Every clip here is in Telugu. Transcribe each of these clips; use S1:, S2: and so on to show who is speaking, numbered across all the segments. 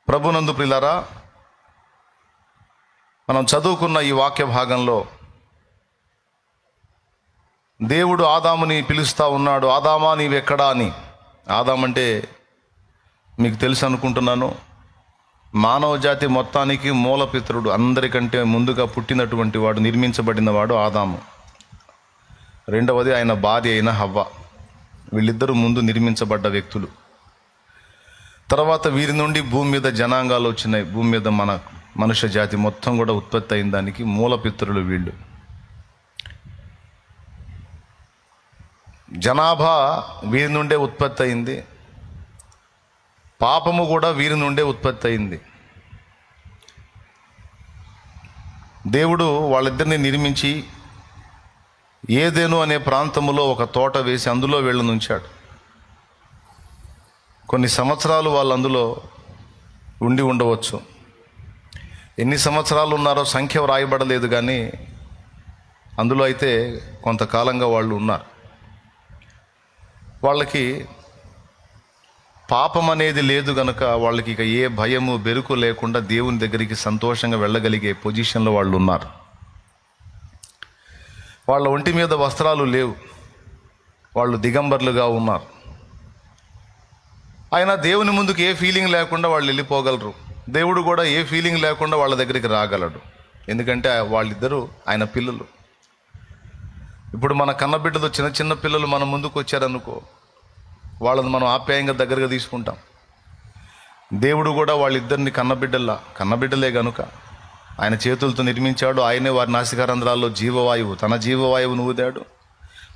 S1: ప్రభునందు ప్రియులారా, మనం చదువుకున్న ఈ వాక్య భాగంలో దేవుడు ఆదాముని పిలుస్తూ ఉన్నాడు. ఆదామా నీవెక్కడా అని. ఆదాం అంటే మీకు తెలుసు అనుకుంటున్నాను, మానవ జాతి మొత్తానికి మూలపితరుడు, అందరికంటే ముందుగా పుట్టినటువంటి వాడు, నిర్మించబడిన వాడు ఆదాము. రెండవది ఆయన భార్య అయిన హవ్వ. వీళ్ళిద్దరూ ముందు నిర్మించబడ్డ వ్యక్తులు. తర్వాత వీరి నుండి భూమి మీద జనాంగాలు వచ్చినాయి. భూమి మీద మన మనుష్య జాతి మొత్తం కూడా ఉత్పత్తి అయిన దానికి మూలపితరులు వీళ్ళు. జనాభా వీరి నుండే ఉత్పత్తి అయింది, పాపము కూడా వీరి నుండే ఉత్పత్తి అయింది. దేవుడు వాళ్ళిద్దరిని నిర్మించి ఏదెను అనే ప్రాంతములో ఒక తోట వేసి అందులో వీళ్ళని ఉంచాడు. కొన్ని సంవత్సరాలు వాళ్ళు అందులో ఉండి ఉండవచ్చు. ఎన్ని సంవత్సరాలు ఉన్నారో సంఖ్య వ్రాయబడలేదు, కానీ అందులో అయితే కొంతకాలంగా వాళ్ళు ఉన్నారు. వాళ్ళకి పాపం అనేది లేదు గనుక వాళ్ళకి ఇక ఏ భయము బెరుకు లేకుండా దేవుని దగ్గరికి సంతోషంగా వెళ్ళగలిగే పొజిషన్లో వాళ్ళు ఉన్నారు. వాళ్ళ ఒంటి మీద వస్త్రాలు లేవు, వాళ్ళు దిగంబర్లుగా ఉన్నారు. అయినా దేవుని ముందుకు ఏ ఫీలింగ్ లేకుండా వాళ్ళు వెళ్ళిపోగలరు. దేవుడు కూడా ఏ ఫీలింగ్ లేకుండా వాళ్ళ దగ్గరికి రాగలడు. ఎందుకంటే వాళ్ళిద్దరూ ఆయన పిల్లలు. ఇప్పుడు మన కన్నబిడ్డలు, చిన్న చిన్న పిల్లలు మన ముందుకు వచ్చారనుకో, వాళ్ళని మనం ఆప్యాయంగా దగ్గరగా తీసుకుంటాం. దేవుడు కూడా వాళ్ళిద్దరిని కన్నబిడ్డలే గనుక ఆయన చేతులతో నిర్మించాడు. ఆయనే వారి నాసికారంధ్రాల్లో జీవవాయువు, తన జీవవాయువును ఊదాడు.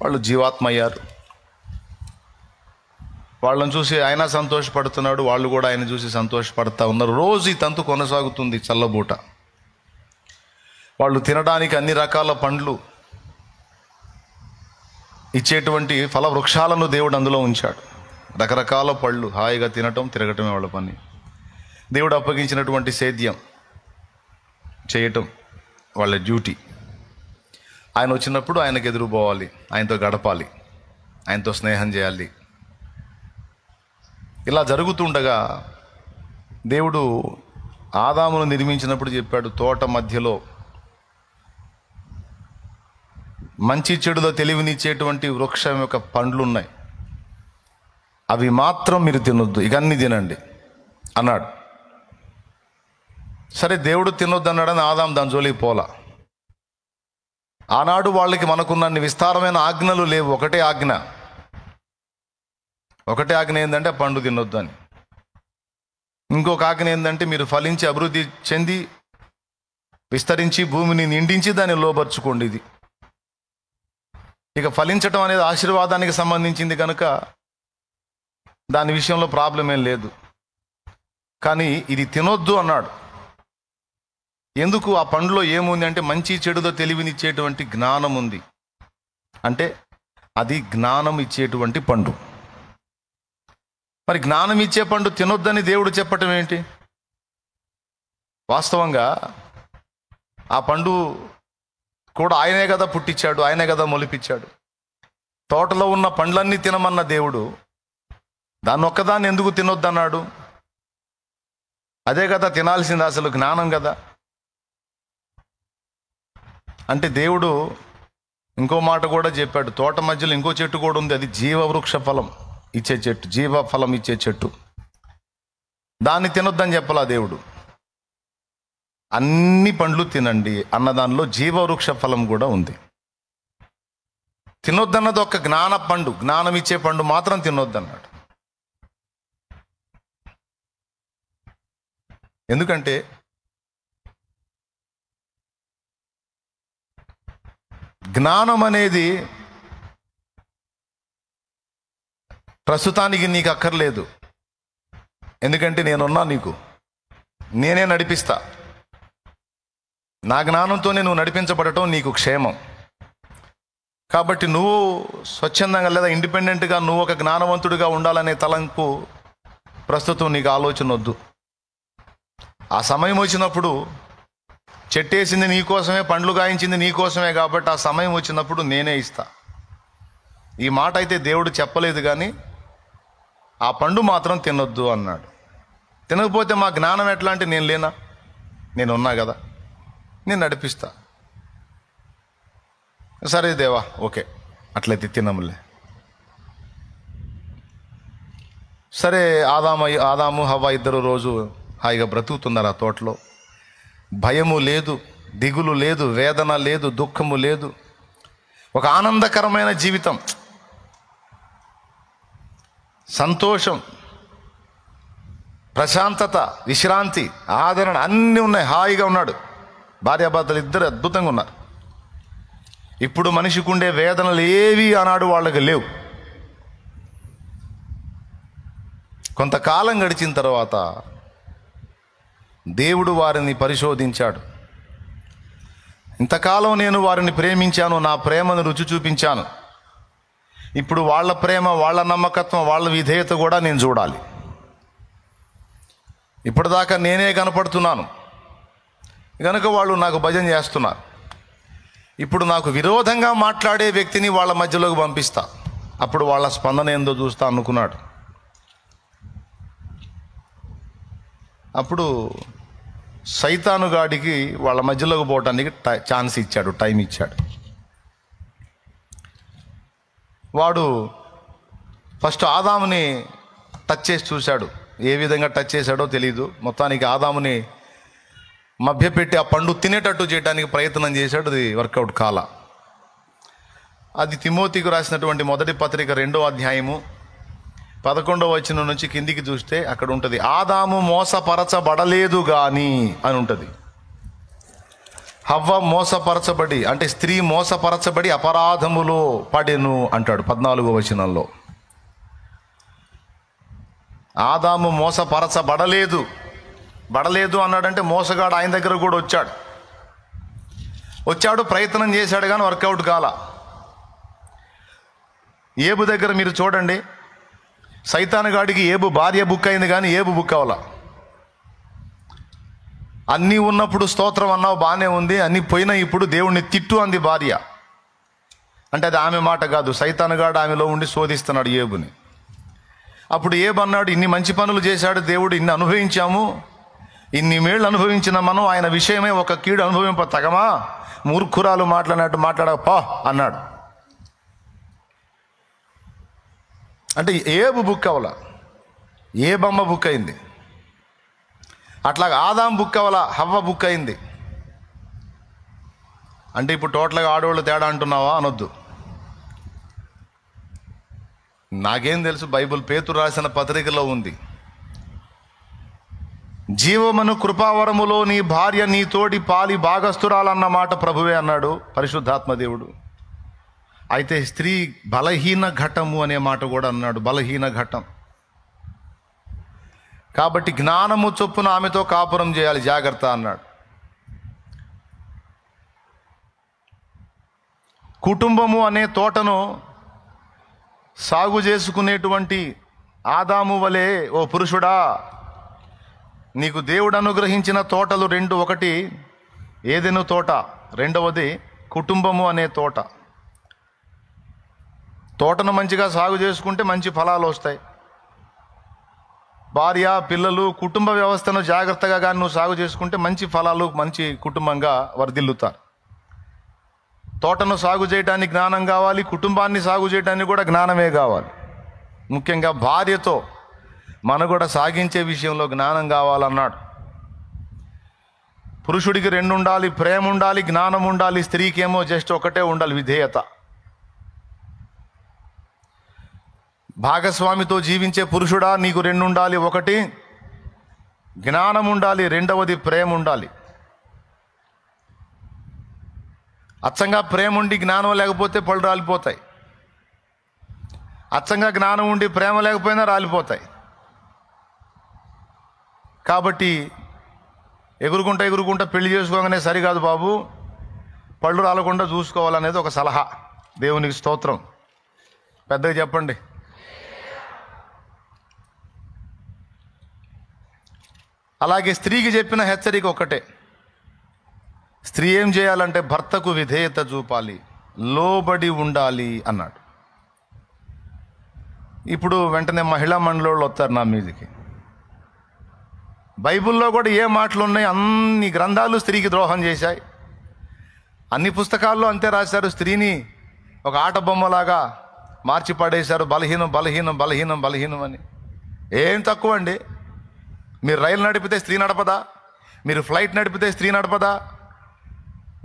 S1: వాళ్ళు జీవాత్మ అయ్యారు. వాళ్ళని చూసి ఆయన సంతోషపడుతున్నాడు, వాళ్ళు కూడా ఆయన చూసి సంతోషపడుతూ ఉన్నారు. రోజు ఈ తంతు కొనసాగుతుంది, చల్లబూట. వాళ్ళు తినడానికి అన్ని రకాల పండ్లు ఇచ్చేటువంటి ఫల వృక్షాలను దేవుడు అందులో ఉంచాడు. రకరకాల పళ్ళు హాయిగా తినటం, తిరగటమే వాళ్ళ పని. దేవుడు అప్పగించినటువంటి సేద్యం చేయటం వాళ్ళ డ్యూటీ. ఆయన వచ్చినప్పుడు ఆయనకు ఎదురు పోవాలి, ఆయనతో గడపాలి, ఆయనతో స్నేహం చేయాలి. ఇలా జరుగుతుండగా దేవుడు ఆదామును నిర్మించినప్పుడు చెప్పాడు, తోట మధ్యలో మంచి చెడులో తెలివినిచ్చేటువంటి వృక్షం యొక్క పండ్లు ఉన్నాయి, అవి మాత్రం మీరు తినొద్దు, ఇక అన్నీ తినండి అన్నాడు. సరే, దేవుడు తినొద్దు అన్నాడని ఆదాం దాని జోలికి పోలా. ఆనాడు వాళ్ళకి మనకున్న విస్తారమైన ఆజ్ఞలు లేవు. ఒకటే ఆజ్ఞ ఏంటంటే పండు తినొద్దు అని. ఇంకొక ఆజ్ఞ ఏంటంటే మీరు ఫలించి అభివృద్ధి చెంది విస్తరించి భూమిని నిండించి దాన్ని లోబర్చుకోండి. ఇది ఇక ఫలించటం అనేది ఆశీర్వాదానికి సంబంధించింది కనుక దాని విషయంలో ప్రాబ్లం ఏం లేదు. కానీ ఇది తినొద్దు అన్నాడు. ఎందుకు? ఆ పండులో ఏముంది అంటే మంచి చెడుతో తెలివినిచ్చేటువంటి జ్ఞానం ఉంది. అంటే అది జ్ఞానం ఇచ్చేటువంటి పండు. మరి జ్ఞానం ఇచ్చే పండు తినొద్దని దేవుడు చెప్పటం ఏంటి? వాస్తవంగా ఆ పండు కూడా ఆయనే కదా పుట్టించాడు, ఆయనే కదా మొలిపించాడు. తోటలో ఉన్న పండ్లన్నీ తినమన్న దేవుడు దాన్ని ఒక్కదాన్ని ఎందుకు తినొద్దన్నాడు? అదే కదా తినాల్సింది, అసలు జ్ఞానం కదా. అంటే దేవుడు ఇంకో మాట కూడా చెప్పాడు. తోట మధ్యలో ఇంకో చెట్టు కూడా ఉంది, అది జీవవృక్ష ఫలం ఇచ్చే చెట్టు, జీవ ఫలం ఇచ్చే చెట్టు. దాన్ని తినొద్దని చెప్పలా దేవుడు. అన్ని పండ్లు తినండి అన్న దానిలో జీవవృక్ష ఫలం కూడా ఉంది. తినొద్దన్నది ఒక జ్ఞాన పండు, జ్ఞానం ఇచ్చే పండు మాత్రం తినొద్దన్నాడు. ఎందుకంటే జ్ఞానం అనేది ప్రస్తుతానికి నీకు అక్కర్లేదు. ఎందుకంటే నేనున్నా, నేనే నడిపిస్తా. నా జ్ఞానంతోనే నువ్వు నడిపించబడటం నీకు క్షేమం. కాబట్టి నువ్వు స్వచ్ఛందంగా లేదా ఇండిపెండెంట్గా నువ్వు ఒక జ్ఞానవంతుడిగా ఉండాలనే తలంపు ప్రస్తుతం నీకు ఆలోచన వద్దు. ఆ సమయం వచ్చినప్పుడు చెట్టేసింది నీకోసమే, పండ్లు గాయించింది నీకోసమే, కాబట్టి ఆ సమయం వచ్చినప్పుడు నేనే ఇస్తా. ఈ మాట అయితే దేవుడు చెప్పలేదు, కానీ ఆ పండు మాత్రం తినొద్దు అన్నాడు. తినకపోతే మా జ్ఞానం ఎట్లా అంటే నేను లేనా, నేను ఉన్నా కదా, నేను నడిపిస్తా. సరే దేవా, ఓకే, అట్లయితే తినములే. సరే, ఆదాము హవ్వ ఇద్దరు రోజు హాయిగా బ్రతుకుతున్నారు ఆ తోటలో. భయము లేదు, దిగులు లేదు, వేదన లేదు, దుఃఖము లేదు. ఒక ఆనందకరమైన జీవితం, సంతోషం, ప్రశాంతత, విశ్రాంతి, ఆదరణ అన్నీ ఉన్నాయి. హాయిగా ఉన్నాడు. భార్యాభర్తలు ఇద్దరు అద్భుతంగా ఉన్నారు. ఇప్పుడు మనిషికి ఉండే వేదనలు ఏవి ఆనాడు వాళ్ళకి లేవు. కొంతకాలం గడిచిన తర్వాత దేవుడు వారిని పరిశోధించాడు. ఇంతకాలం నేను వారిని ప్రేమించాను, నా ప్రేమను రుచి చూపించాను. ఇప్పుడు వాళ్ళ ప్రేమ, వాళ్ళ నమ్మకత్వం, వాళ్ళ విధేయత కూడా నేను చూడాలి. ఇప్పటిదాకా నేనే కనపడుతున్నాను కనుక వాళ్ళు నాకు భజన చేస్తున్నారు. ఇప్పుడు నాకు విరోధంగా మాట్లాడే వ్యక్తిని వాళ్ళ మధ్యలోకి పంపిస్తా, అప్పుడు వాళ్ళ స్పందన ఏందో చూస్తా అనుకున్నాడు. అప్పుడు సైతానుగాడికి వాళ్ళ మధ్యలోకి పోవటానికి ఛాన్స్ ఇచ్చాడు, టైం ఇచ్చాడు. వాడు ఫస్ట్ ఆదాముని టచ్ చేసి చూశాడు. ఏ విధంగా టచ్ చేశాడో తెలియదు. మొత్తానికి ఆదాముని మభ్యపెట్టి ఆ పండు తినేటట్టు చేయడానికి ప్రయత్నం చేశాడు. అది వర్కౌట్ కాల. అది తిమోతికి రాసినటువంటి మొదటి పత్రిక 2వ అధ్యాయము 11వ వచనం నుంచి కిందికి చూస్తే అక్కడ ఉంటుంది, ఆదాము మోసపరచబడలేదు కానీ అని ఉంటుంది. హవ్వ మోసపరచబడి, అంటే స్త్రీ మోసపరచబడి అపరాధములో పడెను అంటాడు 14వ వచనంలో. ఆదాము మోసపరచబడలేదు అన్నాడంటే మోసగాడు ఆయన దగ్గర కూడా వచ్చాడు, ప్రయత్నం చేశాడు కానీ వర్కౌట్ కాల. ఏబు దగ్గర మీరు చూడండి, సైతానుగాడికి ఏబు భార్య బుక్ అయింది కానీ ఏబు బుక్ అవ్వాల. అన్నీ ఉన్నప్పుడు స్తోత్రం అన్నావు, బాగానే ఉంది. అన్నీ పోయినా ఇప్పుడు దేవుణ్ణి తిట్టు అంది భార్య. అంటే అది ఆమె మాట కాదు, సైతానుగాడు ఆమెలో ఉండి శోధిస్తున్నాడు ఏబుని. అప్పుడు ఏబు అన్నాడు, ఇన్ని మంచి పనులు చేశాడు దేవుడు, ఇన్ని అనుభవించాము, ఇన్ని మేళ్ళు అనుభవించిన మనం ఆయన విషయమే ఒక కీడు అనుభవింప తగమా, మూర్ఖురాలు మాట్లాడినట్టు మాట్లాడపా అన్నాడు. అంటే ఏబు బుక్ అవ్వాల, ఏ బొమ్మ బుక్ అయింది. అట్లాగా ఆదాం బుక్ అవ్వాల, హవ్వ బుక్ అయింది. అంటే ఇప్పుడు టోటల్గా ఆడవాళ్ళు తేడా అంటున్నావా అనొద్దు. నాకేం తెలుసు, బైబిల్ పేతురు రాసిన పత్రికలో ఉంది, జీవమును కృపావరములో నీ భార్య నీ తోటి పాలి భాగస్థురాలన్న మాట ప్రభువే అన్నాడు పరిశుద్ధాత్మ దేవుడు. అయితే స్త్రీ బలహీన ఘటము అనే మాట కూడా అన్నాడు, బలహీన ఘటం. కాబట్టి జ్ఞానము చొప్పున ఆమెతో కాపురం చేయాలి, జాగ్రత్త అన్నాడు. కుటుంబము అనే తోటను సాగు చేసుకునేటువంటి ఆదాము వలె ఓ పురుషుడా, నీకు దేవుడు అనుగ్రహించిన తోటలు 2, ఒకటి ఏదెను తోట, రెండవది కుటుంబము అనే తోట. తోటను మంచిగా సాగు చేసుకుంటే మంచి ఫలాలు వస్తాయి. భార్య, పిల్లలు, కుటుంబ వ్యవస్థను జాగ్రత్తగా కానీ నువ్వు సాగు చేసుకుంటే మంచి ఫలాలు, మంచి కుటుంబంగా వర్ధిల్లుతారు. తోటను సాగు చేయడానికి జ్ఞానం కావాలి, కుటుంబాన్ని సాగు చేయడానికి కూడా జ్ఞానమే కావాలి. ముఖ్యంగా భార్యతో మనుగడ సాగించే విషయంలో జ్ఞానం కావాలన్నాడు. పురుషుడికి 2 ఉండాలి, ప్రేమ ఉండాలి, జ్ఞానం ఉండాలి. స్త్రీకేమో జస్ట్ ఒకటే ఉండాలి, విధేయత. భాగస్వామితో జీవించే పురుషుడా, నీకు 2 ఉండాలి, ఒకటి జ్ఞానం ఉండాలి, రెండవది ప్రేమ ఉండాలి. అచ్చంగా ప్రేమ ఉండి జ్ఞానం లేకపోతే పళ్ళు రాలిపోతాయి, అచ్చంగా జ్ఞానం ఉండి ప్రేమ లేకపోయినా రాలిపోతాయి. కాబట్టి ఎగురుకుంటా పెళ్లి చేసుకోగానే సరికాదు బాబు, పళ్ళు రాలకుండా చూసుకోవాలనేది ఒక సలహా. దేవునికి స్తోత్రం, పెద్దగా చెప్పండి. అలాగే స్త్రీకి చెప్పిన హెచ్చరిక ఒకటే, స్త్రీ ఏం చేయాలంటే భర్తకు విధేయత చూపాలి, లోబడి ఉండాలి అన్నాడు. ఇప్పుడు వెంటనే మహిళా మండలి వస్తారు నా మీదకి, బైబిల్లో కూడా ఏ మాటలు ఉన్నాయి? అన్ని గ్రంథాలు స్త్రీకి ద్రోహం చేశాయి. అన్ని పుస్తకాల్లో అంతే రాశారు. స్త్రీని ఒక ఆట బొమ్మలాగా మార్చి పడేశారు. బలహీనం బలహీనం బలహీనం బలహీనం అని. ఏం తక్కువ అండి? మీరు రైలు నడిపితే స్త్రీ నడపదా? మీరు ఫ్లైట్ నడిపితే స్త్రీ నడపదా?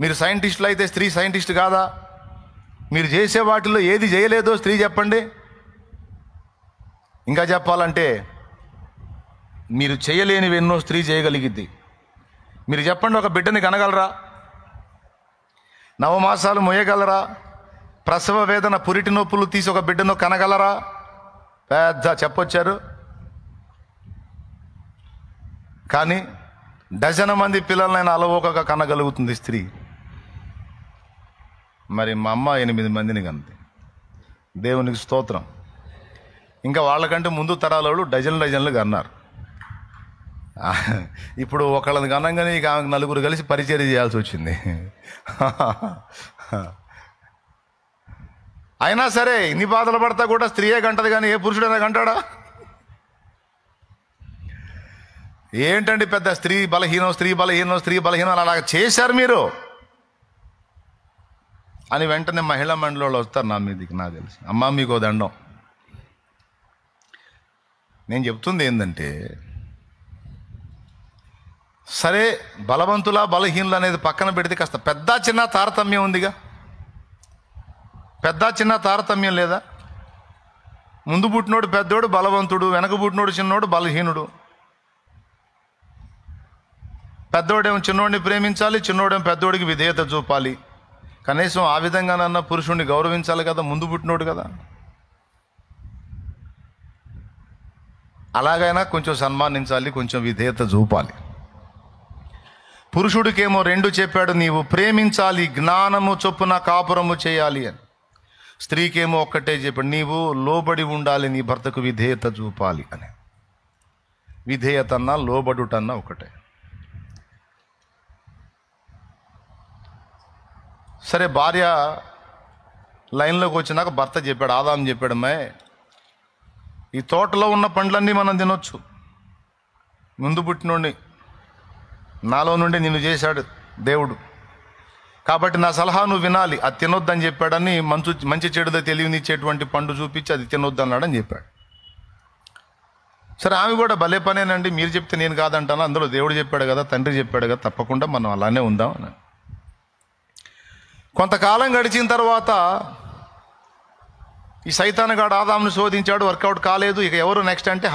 S1: మీరు సైంటిస్టులు అయితే స్త్రీ సైంటిస్ట్ కాదా? మీరు చేసే వాటిలో ఏది చేయలేదో స్త్రీ చెప్పండి. ఇంకా చెప్పాలంటే మీరు చేయలేనివి ఎన్నో స్త్రీ చేయగలిగిద్ది. మీరు చెప్పండి, ఒక బిడ్డని కనగలరా? నవమాసాలు మోయగలరా? ప్రసవ వేదన పురిటి నొప్పులు తీసి ఒక బిడ్డను కనగలరా? పెద్ద చెప్పొచ్చారు. కానీ డజన మంది పిల్లలైనా అలవోకగా కనగలుగుతుంది స్త్రీ. మరి మా అమ్మ 8 మందిని కంది. దేవునికి స్తోత్రం. ఇంకా వాళ్ళకంటే ముందు తరాల డజన్లు కన్నారు. ఇప్పుడు ఒకళ్ళని కనంగానే ఇక ఆమెకు నలుగురు కలిసి పరిచర్య చేయాల్సి వచ్చింది. అయినా సరే ఇన్ని బాధలు పడతా కూడా స్త్రీయే కంటది, కానీ ఏ పురుషుడైనా కంటాడా? ఏంటండి పెద్ద స్త్రీ బలహీనం స్త్రీ బలహీనం స్త్రీ బలహీనం అలాగ చేశారు మీరు అని వెంటనే మహిళా మండలి వాళ్ళు వస్తారు నా మీదకి. నాకు తెలుసు. అమ్మ మీకు దండం. నేను చెప్తుంది ఏంటంటే, సరే బలవంతుల బలహీనులు అనేది పక్కన పెడితే కాస్త పెద్ద చిన్న తారతమ్యం ఉందిగా. పెద్ద చిన్న తారతమ్యం లేదా? ముందు పుట్టినోడు పెద్దోడు బలవంతుడు, వెనక పుట్టినోడు చిన్నోడు బలహీనుడు. పెద్దోడేమో చిన్నోడిని ప్రేమించాలి, చిన్నోడేమో పెద్దోడికి విధేయత చూపాలి. కనీసం ఆ విధంగానన్నా పురుషుణ్ణి గౌరవించాలి కదా, ముందు పుట్టినోడు కదా. అలాగైనా కొంచెం సన్మానించాలి, కొంచెం విధేయత చూపాలి. పురుషుడికేమో 2 చెప్పాడు, నీవు ప్రేమించాలి, జ్ఞానము చొప్పున కాపురము చేయాలి అని. స్త్రీకేమో ఒక్కటే చెప్పాడు, నీవు లోబడి ఉండాలి, నీ భర్తకు విధేయత చూపాలి అని. విధేయత అన్నా లోబడుటన్నా ఒకటే. సరే భార్య లైన్లోకి వచ్చినాక భర్త చెప్పాడు, ఆదాం చెప్పాడు, అమ్మాయి ఈ తోటలో ఉన్న పండ్లన్నీ మనం తినొచ్చు. ముందు పుట్టినోడిని నాలో నుండి నిన్ను చేశాడు దేవుడు, కాబట్టి నా సలహా నువ్వు వినాలి. అది తినొద్దని చెప్పాడని మంచి చెడుదో తెలియనిచ్చేటువంటి పండు చూపించి అది తినొద్దు అన్నాడని చెప్పాడు. సరే ఆమె కూడా భలే పనేనండి, మీరు చెప్తే నేను కాదంటాను, అందులో దేవుడు చెప్పాడు కదా, తండ్రి చెప్పాడు కదా, తప్పకుండా మనం అలానే ఉందాం అని. కొంతకాలం గడిచిన తర్వాత ఈ సైతానుగాడు ఆదామును శోధించాడు, వర్కౌట్ కాలేదు. ఇక ఎవరు నెక్స్ట్ అంటే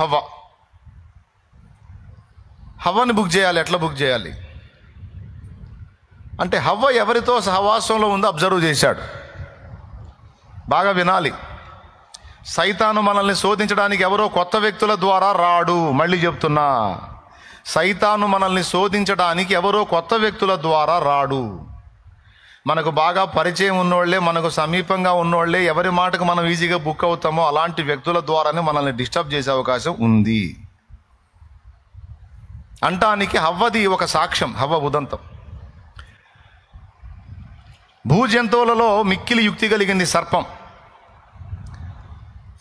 S1: హవ్వని బుక్ చేయాలి. ఎట్లా బుక్ చేయాలి అంటే, హవ్వ ఎవరితో సహవాసంలో ఉందో అబ్జర్వ్ చేశాడు. బాగా వినాలి. సైతాను మనల్ని శోధించడానికి ఎవరో కొత్త వ్యక్తుల ద్వారా రాడు. మళ్ళీ చెప్తున్నా, సైతాను మనల్ని శోధించడానికి ఎవరో కొత్త వ్యక్తుల ద్వారా రాడు. మనకు బాగా పరిచయం ఉన్నోళ్లే, మనకు సమీపంగా ఉన్నోళ్లే, ఎవరి మాటకు మనం ఈజీగా బుక్ అవుతామో అలాంటి వ్యక్తుల ద్వారానే మనల్ని డిస్టర్బ్ చేసే అవకాశం ఉంది అంటానికి హవ్వది ఒక సాక్ష్యం. హవ్వ ఉదంతం. భూజంతువులలో మిక్కిలి యుక్తి కలిగింది సర్పం.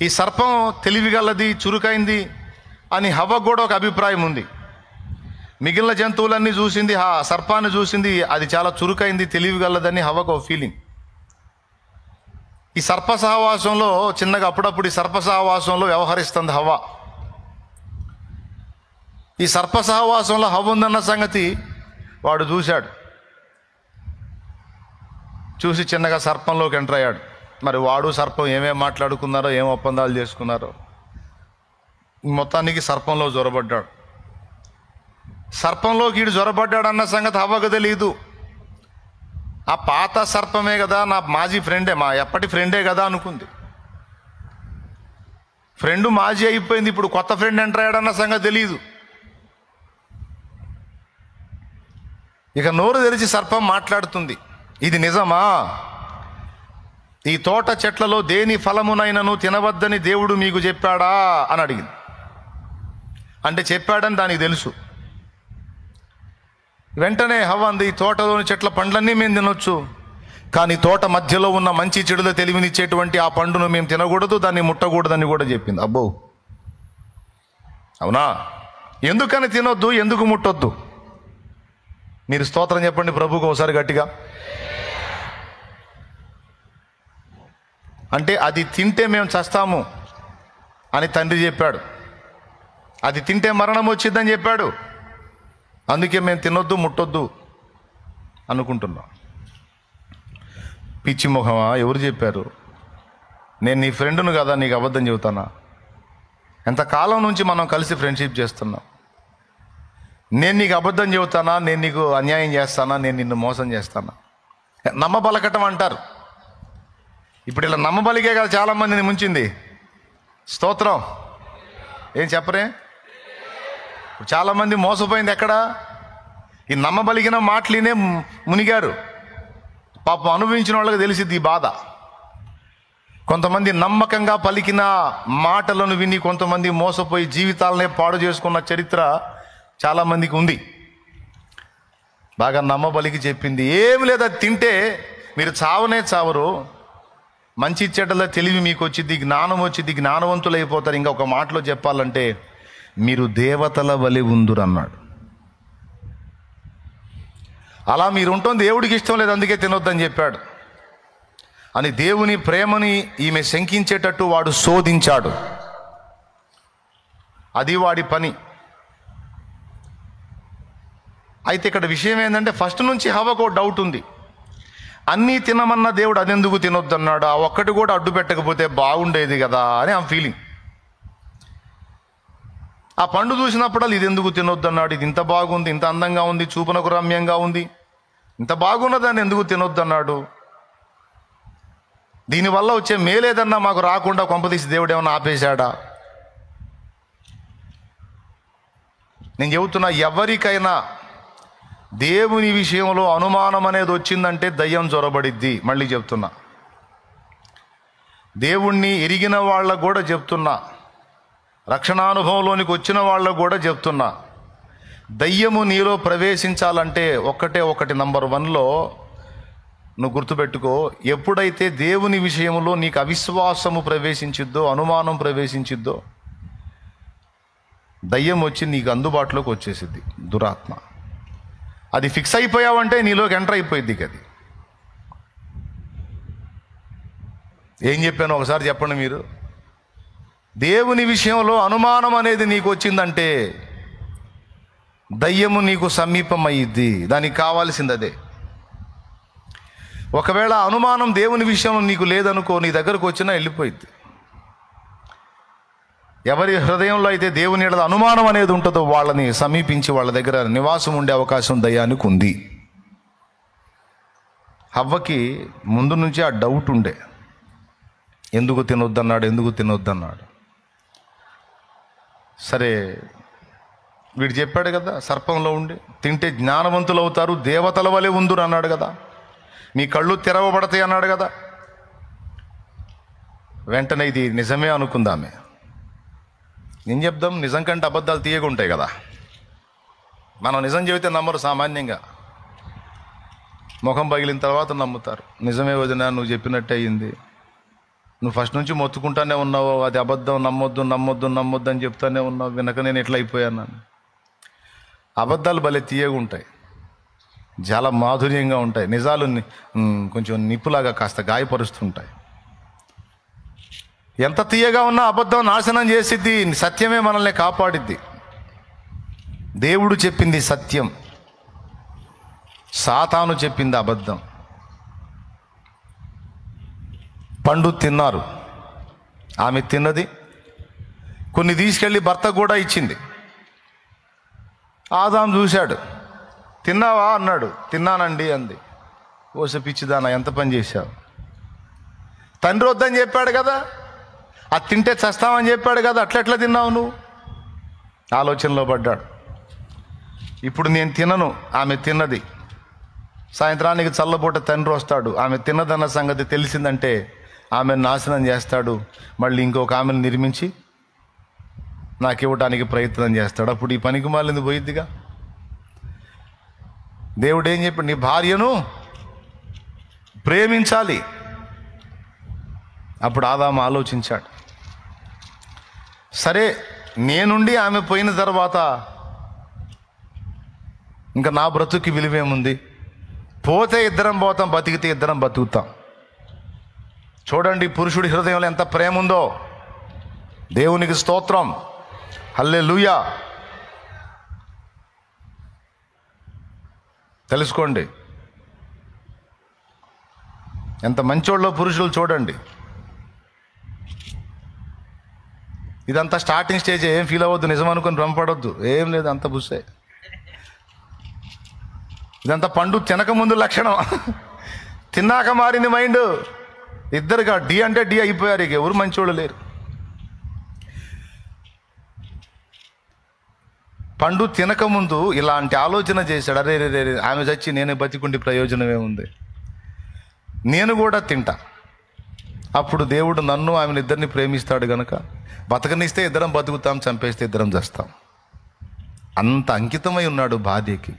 S1: ఈ సర్పం తెలివిగలది, చురుకైంది అని హవ్వ కూడా ఒక అభిప్రాయం ఉంది. మిగిలిన జంతువులన్నీ చూసింది, ఆ సర్పాన్ని చూసింది, అది చాలా చురుకైంది, తెలివిగలదని హవ్వకు ఒక ఫీలింగ్. ఈ సర్ప సహవాసంలో చిన్నగా అప్పుడప్పుడు ఈ సర్ప సహవాసంలో వ్యవహరిస్తుంది హవ్వ. ఈ సర్ప సహవాసంలో హవ్వ ఉందన్న సంగతి వాడు చూశాడు. చూసి చిన్నగా సర్పంలోకి ఎంటర్ అయ్యాడు. మరి వాడు సర్పం ఏమేం మాట్లాడుకున్నారో, ఏం ఒప్పందాలు చేసుకున్నారో, మొత్తానికి సర్పంలో జొరబడ్డాడు. సర్పంలోకి ఈడు జొరబడ్డాడన్న సంగతి హవ్వకు తెలియదు. ఆ పాత సర్పమే కదా, నా మాజీ ఫ్రెండే, మా ఎప్పటి ఫ్రెండే కదా అనుకుంది. ఫ్రెండ్ మాజీ అయిపోయింది, ఇప్పుడు కొత్త ఫ్రెండ్ ఎంటర్ అయ్యాడన్న సంగతి తెలియదు. ఇక నోరు తెరిచి సర్పం మాట్లాడుతుంది, ఇది నిజమా? ఈ తోట చెట్లలో దేని ఫలమునైనను తినవద్దని దేవుడు మీకు చెప్పాడా అని అడిగింది. అంటే చెప్పాడని దానికి తెలుసు. వెంటనే హవ్వ అంది, ఈ తోటలోని చెట్ల పండ్లన్నీ మేము తినొచ్చు, కానీ తోట మధ్యలో ఉన్న మంచి చెడులో తెలివినిచ్చేటువంటి ఆ పండును మేము తినకూడదు, దాన్ని ముట్టకూడదని కూడా చెప్పింది. అబ్బో, అవునా? ఎందుకని తినొద్దు, ఎందుకు ముట్టొద్దు? మీరు స్తోత్రం చెప్పండి ప్రభువుకు ఒకసారి గట్టిగా. అంటే అది తింటే మేము చస్తాము అని తండ్రి చెప్పాడు, అది తింటే మరణం వచ్చిందని చెప్పాడు. అందుకే మేము తినొద్దు, ముట్టొద్దు అనుకుంటున్నాం. పిచ్చి మొహమా, ఎవరు చెప్పారు? నేను నీ ఫ్రెండ్ను కదా, నీకు అబద్ధం చెబుతానా? ఎంతకాలం నుంచి మనం కలిసి ఫ్రెండ్షిప్ చేస్తున్నాం. నేను నీకు అబద్ధం చెబుతానా? నేను నీకు అన్యాయం చేస్తానా? నేను నిన్ను మోసం చేస్తానా? నమ్మబలకటం అంటారు. ఇప్పుడు ఇలా నమ్మబలిగే కదా చాలామందిని ముంచింది. స్తోత్రం. ఏం చెప్పరే? చాలామంది మోసపోయింది ఎక్కడ? ఈ నమ్మబలిగిన మాటలినే మునిగారు. పాపం అనుభవించిన వాళ్ళకి తెలిసిద్ది ఈ బాధ. కొంతమంది నమ్మకంగా పలికిన మాటలను విని కొంతమంది మోసపోయి జీవితాలనే పాడు చేసుకున్న చరిత్ర చాలామందికి ఉంది. బాగా నమ్మబలికి చెప్పింది ఏమి లేదు, అది తింటే మీరు చావనే చావరు, మంచి చెడ్డల తెలివి మీకు వచ్చింది, జ్ఞానం వచ్చింది, జ్ఞానవంతులు అయిపోతారు. ఇంకా ఒక మాటలో చెప్పాలంటే మీరు దేవతల వలె ఉందురు అన్నాడు. అలా మీరు ఉంటుంది దేవుడికి ఇష్టం లేదు, అందుకే తినొద్దని చెప్పాడు అని దేవుని ప్రేమని ఈమె శంకించేటట్టు వాడు శోధించాడు. అది వాడి పని. అయితే ఇక్కడ విషయం ఏంటంటే ఫస్ట్ నుంచి హవ్వకు డౌట్ ఉంది. అన్నీ తినమన్న దేవుడు అదెందుకు తినొద్దన్నాడు? ఆ ఒక్కటి కూడా అడ్డు పెట్టకపోతే బాగుండేది కదా అని ఆ ఫీలింగ్. ఆ పండు చూసినప్పుడు ఇది ఎందుకు తినొద్దన్నాడు? ఇది ఇంత బాగుంది, ఇంత అందంగా ఉంది, చూపునకు రమ్యంగా ఉంది, ఇంత బాగున్నదాన్ని ఎందుకు తినొద్దన్నాడు? దీనివల్ల వచ్చే మేలేదన్నా మాకు రాకుండా కొంపదీసి దేవుడు ఏమన్నా ఆపేశాడా? నేను చెబుతున్నా, ఎవరికైనా దేవుని విషయంలో అనుమానం అనేది వచ్చిందంటే దయ్యం జొరబడిద్ది. మళ్ళీ చెప్తున్నా, దేవుణ్ణి ఎరిగిన వాళ్ళకు కూడా చెప్తున్నా, రక్షణానుభవంలోనికి వచ్చిన వాళ్ళకు కూడా చెప్తున్నా, దయ్యము నీలో ప్రవేశించాలంటే ఒకటి నంబర్ 1లో నువ్వు గుర్తుపెట్టుకో. ఎప్పుడైతే దేవుని విషయంలో నీకు అవిశ్వాసము ప్రవేశించిద్దో, అనుమానం ప్రవేశించిద్దో, దయ్యం వచ్చి నీకు అందుబాటులోకి వచ్చేసిద్ది, దురాత్మ. అది ఫిక్స్ అయిపోయావంటే నీలోకి ఎంటర్ అయిపోయిద్ది. అది ఏం చెప్పాను ఒకసారి చెప్పండి మీరు. దేవుని విషయంలో అనుమానం అనేది నీకు వచ్చిందంటే దయ్యము నీకు సమీపం అయ్యిద్ది. దానికి కావాల్సింది అదే. ఒకవేళ అనుమానం దేవుని విషయంలో నీకు లేదనుకో, నీ దగ్గరకు వచ్చినా వెళ్ళిపోయిద్ది. ఎవరి హృదయంలో అయితే దేవుని ఎడల అనుమానం అనేది ఉంటుందో వాళ్ళని సమీపించి వాళ్ళ దగ్గర నివాసం ఉండే అవకాశం దయ్యానికి ఉంది. హవ్వకి ముందు నుంచి ఆ డౌట్ ఉండే, ఎందుకు తినొద్దన్నాడు. సరే, వీడు చెప్పాడు కదా సర్పంలో ఉండి, తింటే జ్ఞానవంతులు అవుతారు, దేవతల వలె ఉందురు అన్నాడు కదా, మీ కళ్ళు తెరవబడతాయి అన్నాడు కదా. వెంటనే ఇది నిజమే అనుకుందామే. ఏం చెప్దాం? నిజం కంటే అబద్ధాలు తీయగుంటాయి కదా. మనం నిజం చెబితే నమ్మరు సామాన్యంగా, ముఖం పగిలిన తర్వాత నమ్ముతారు. నిజమే వదినా, నువ్వు చెప్పినట్టే అయ్యింది, నువ్వు ఫస్ట్ నుంచి మొత్తుకుంటానే ఉన్నావు, అది అబద్ధం, నమ్మొద్దు అని చెప్తానే ఉన్నావు, వినక నేను ఎట్లా అయిపోయాను. అబద్ధాలు భలే తీయగుంటాయి, చాలా మాధుర్యంగా ఉంటాయి. నిజాలు కొంచెం నిప్పులాగా కాస్త గాయపరుస్తుంటాయి. ఎంత తీయగా ఉన్నా అబద్ధం నాశనం చేసిద్ది, సత్యమే మనల్ని కాపాడిద్ది. దేవుడు చెప్పింది సత్యం, సాతాను చెప్పింది అబద్ధం. పండు తిన్నారు, ఆమె తిన్నది, కొన్ని తీసుకెళ్ళి భర్త కూడా ఇచ్చింది. ఆదాం చూశాడు, తిన్నావా అన్నాడు. తిన్నానండి అంది. ఓస పిచ్చిదానా, ఎంత పని చేశావు? తండ్రి వద్దని చెప్పాడు కదా, అది తింటే చస్తామని చెప్పాడు కదా, అట్లెట్లా తిన్నావు నువ్వు? ఆలోచనలో పడ్డాడు. ఇప్పుడు నేను తినను, ఆమె తిన్నది. సాయంత్రానికి చల్లబూట తండ్రి వస్తాడు, ఆమె తిన్నదన్న సంగతి తెలిసిందంటే ఆమెను నాశనం చేస్తాడు. మళ్ళీ ఇంకొక ఆమెను నిర్మించి నాకు ఇవ్వడానికి ప్రయత్నం చేస్తాడు. అప్పుడు ఈ పనికి మాలింది పోయిద్దిగా. దేవుడు ఏం చెప్పాడు? నీ భార్యను ప్రేమించాలి. అప్పుడు ఆదాము ఆలోచించాడు. సరే, నేనుండి ఆమె పోయిన తర్వాత ఇంకా నా బ్రతుక్కి విలువేముంది? పోతే ఇద్దరం పోతాం, బతికితే ఇద్దరం బతుకుతాం. చూడండి పురుషుడి హృదయంలో ఎంత ప్రేమ ఉందో. దేవునికి స్తోత్రం, హల్లెలూయా. తెలుసుకోండి ఎంత మంచోళ్ళో పురుషులు. చూడండి, ఇదంతా స్టార్టింగ్ స్టేజ్. ఏం ఫీల్ అవ్వద్దు, నిజం అనుకుని భ్రమపడొద్దు, ఏం లేదు, అంత బుస్సే. ఇదంతా పండు తినక ముందు లక్షణం. తిన్నాక మారింది మైండ్. ఇద్దరుగా డి అంటే డి అయిపోయారు, ఇక ఎవరు మంచోళ్ళు లేరు. పండు తినకముందు ఇలాంటి ఆలోచన చేశాడు, అరే రే రే ఆమె చచ్చి నేను బతికుండి ప్రయోజనమే ఉంది, నేను కూడా తింటా. అప్పుడు దేవుడు నన్ను ఆమెను ఇద్దరిని ప్రేమిస్తాడు గనక బతకనిస్తే ఇద్దరం బతుకుతాం, చంపేస్తే ఇద్దరం చేస్తాం. అంత అంకితమై ఉన్నాడు భార్యకి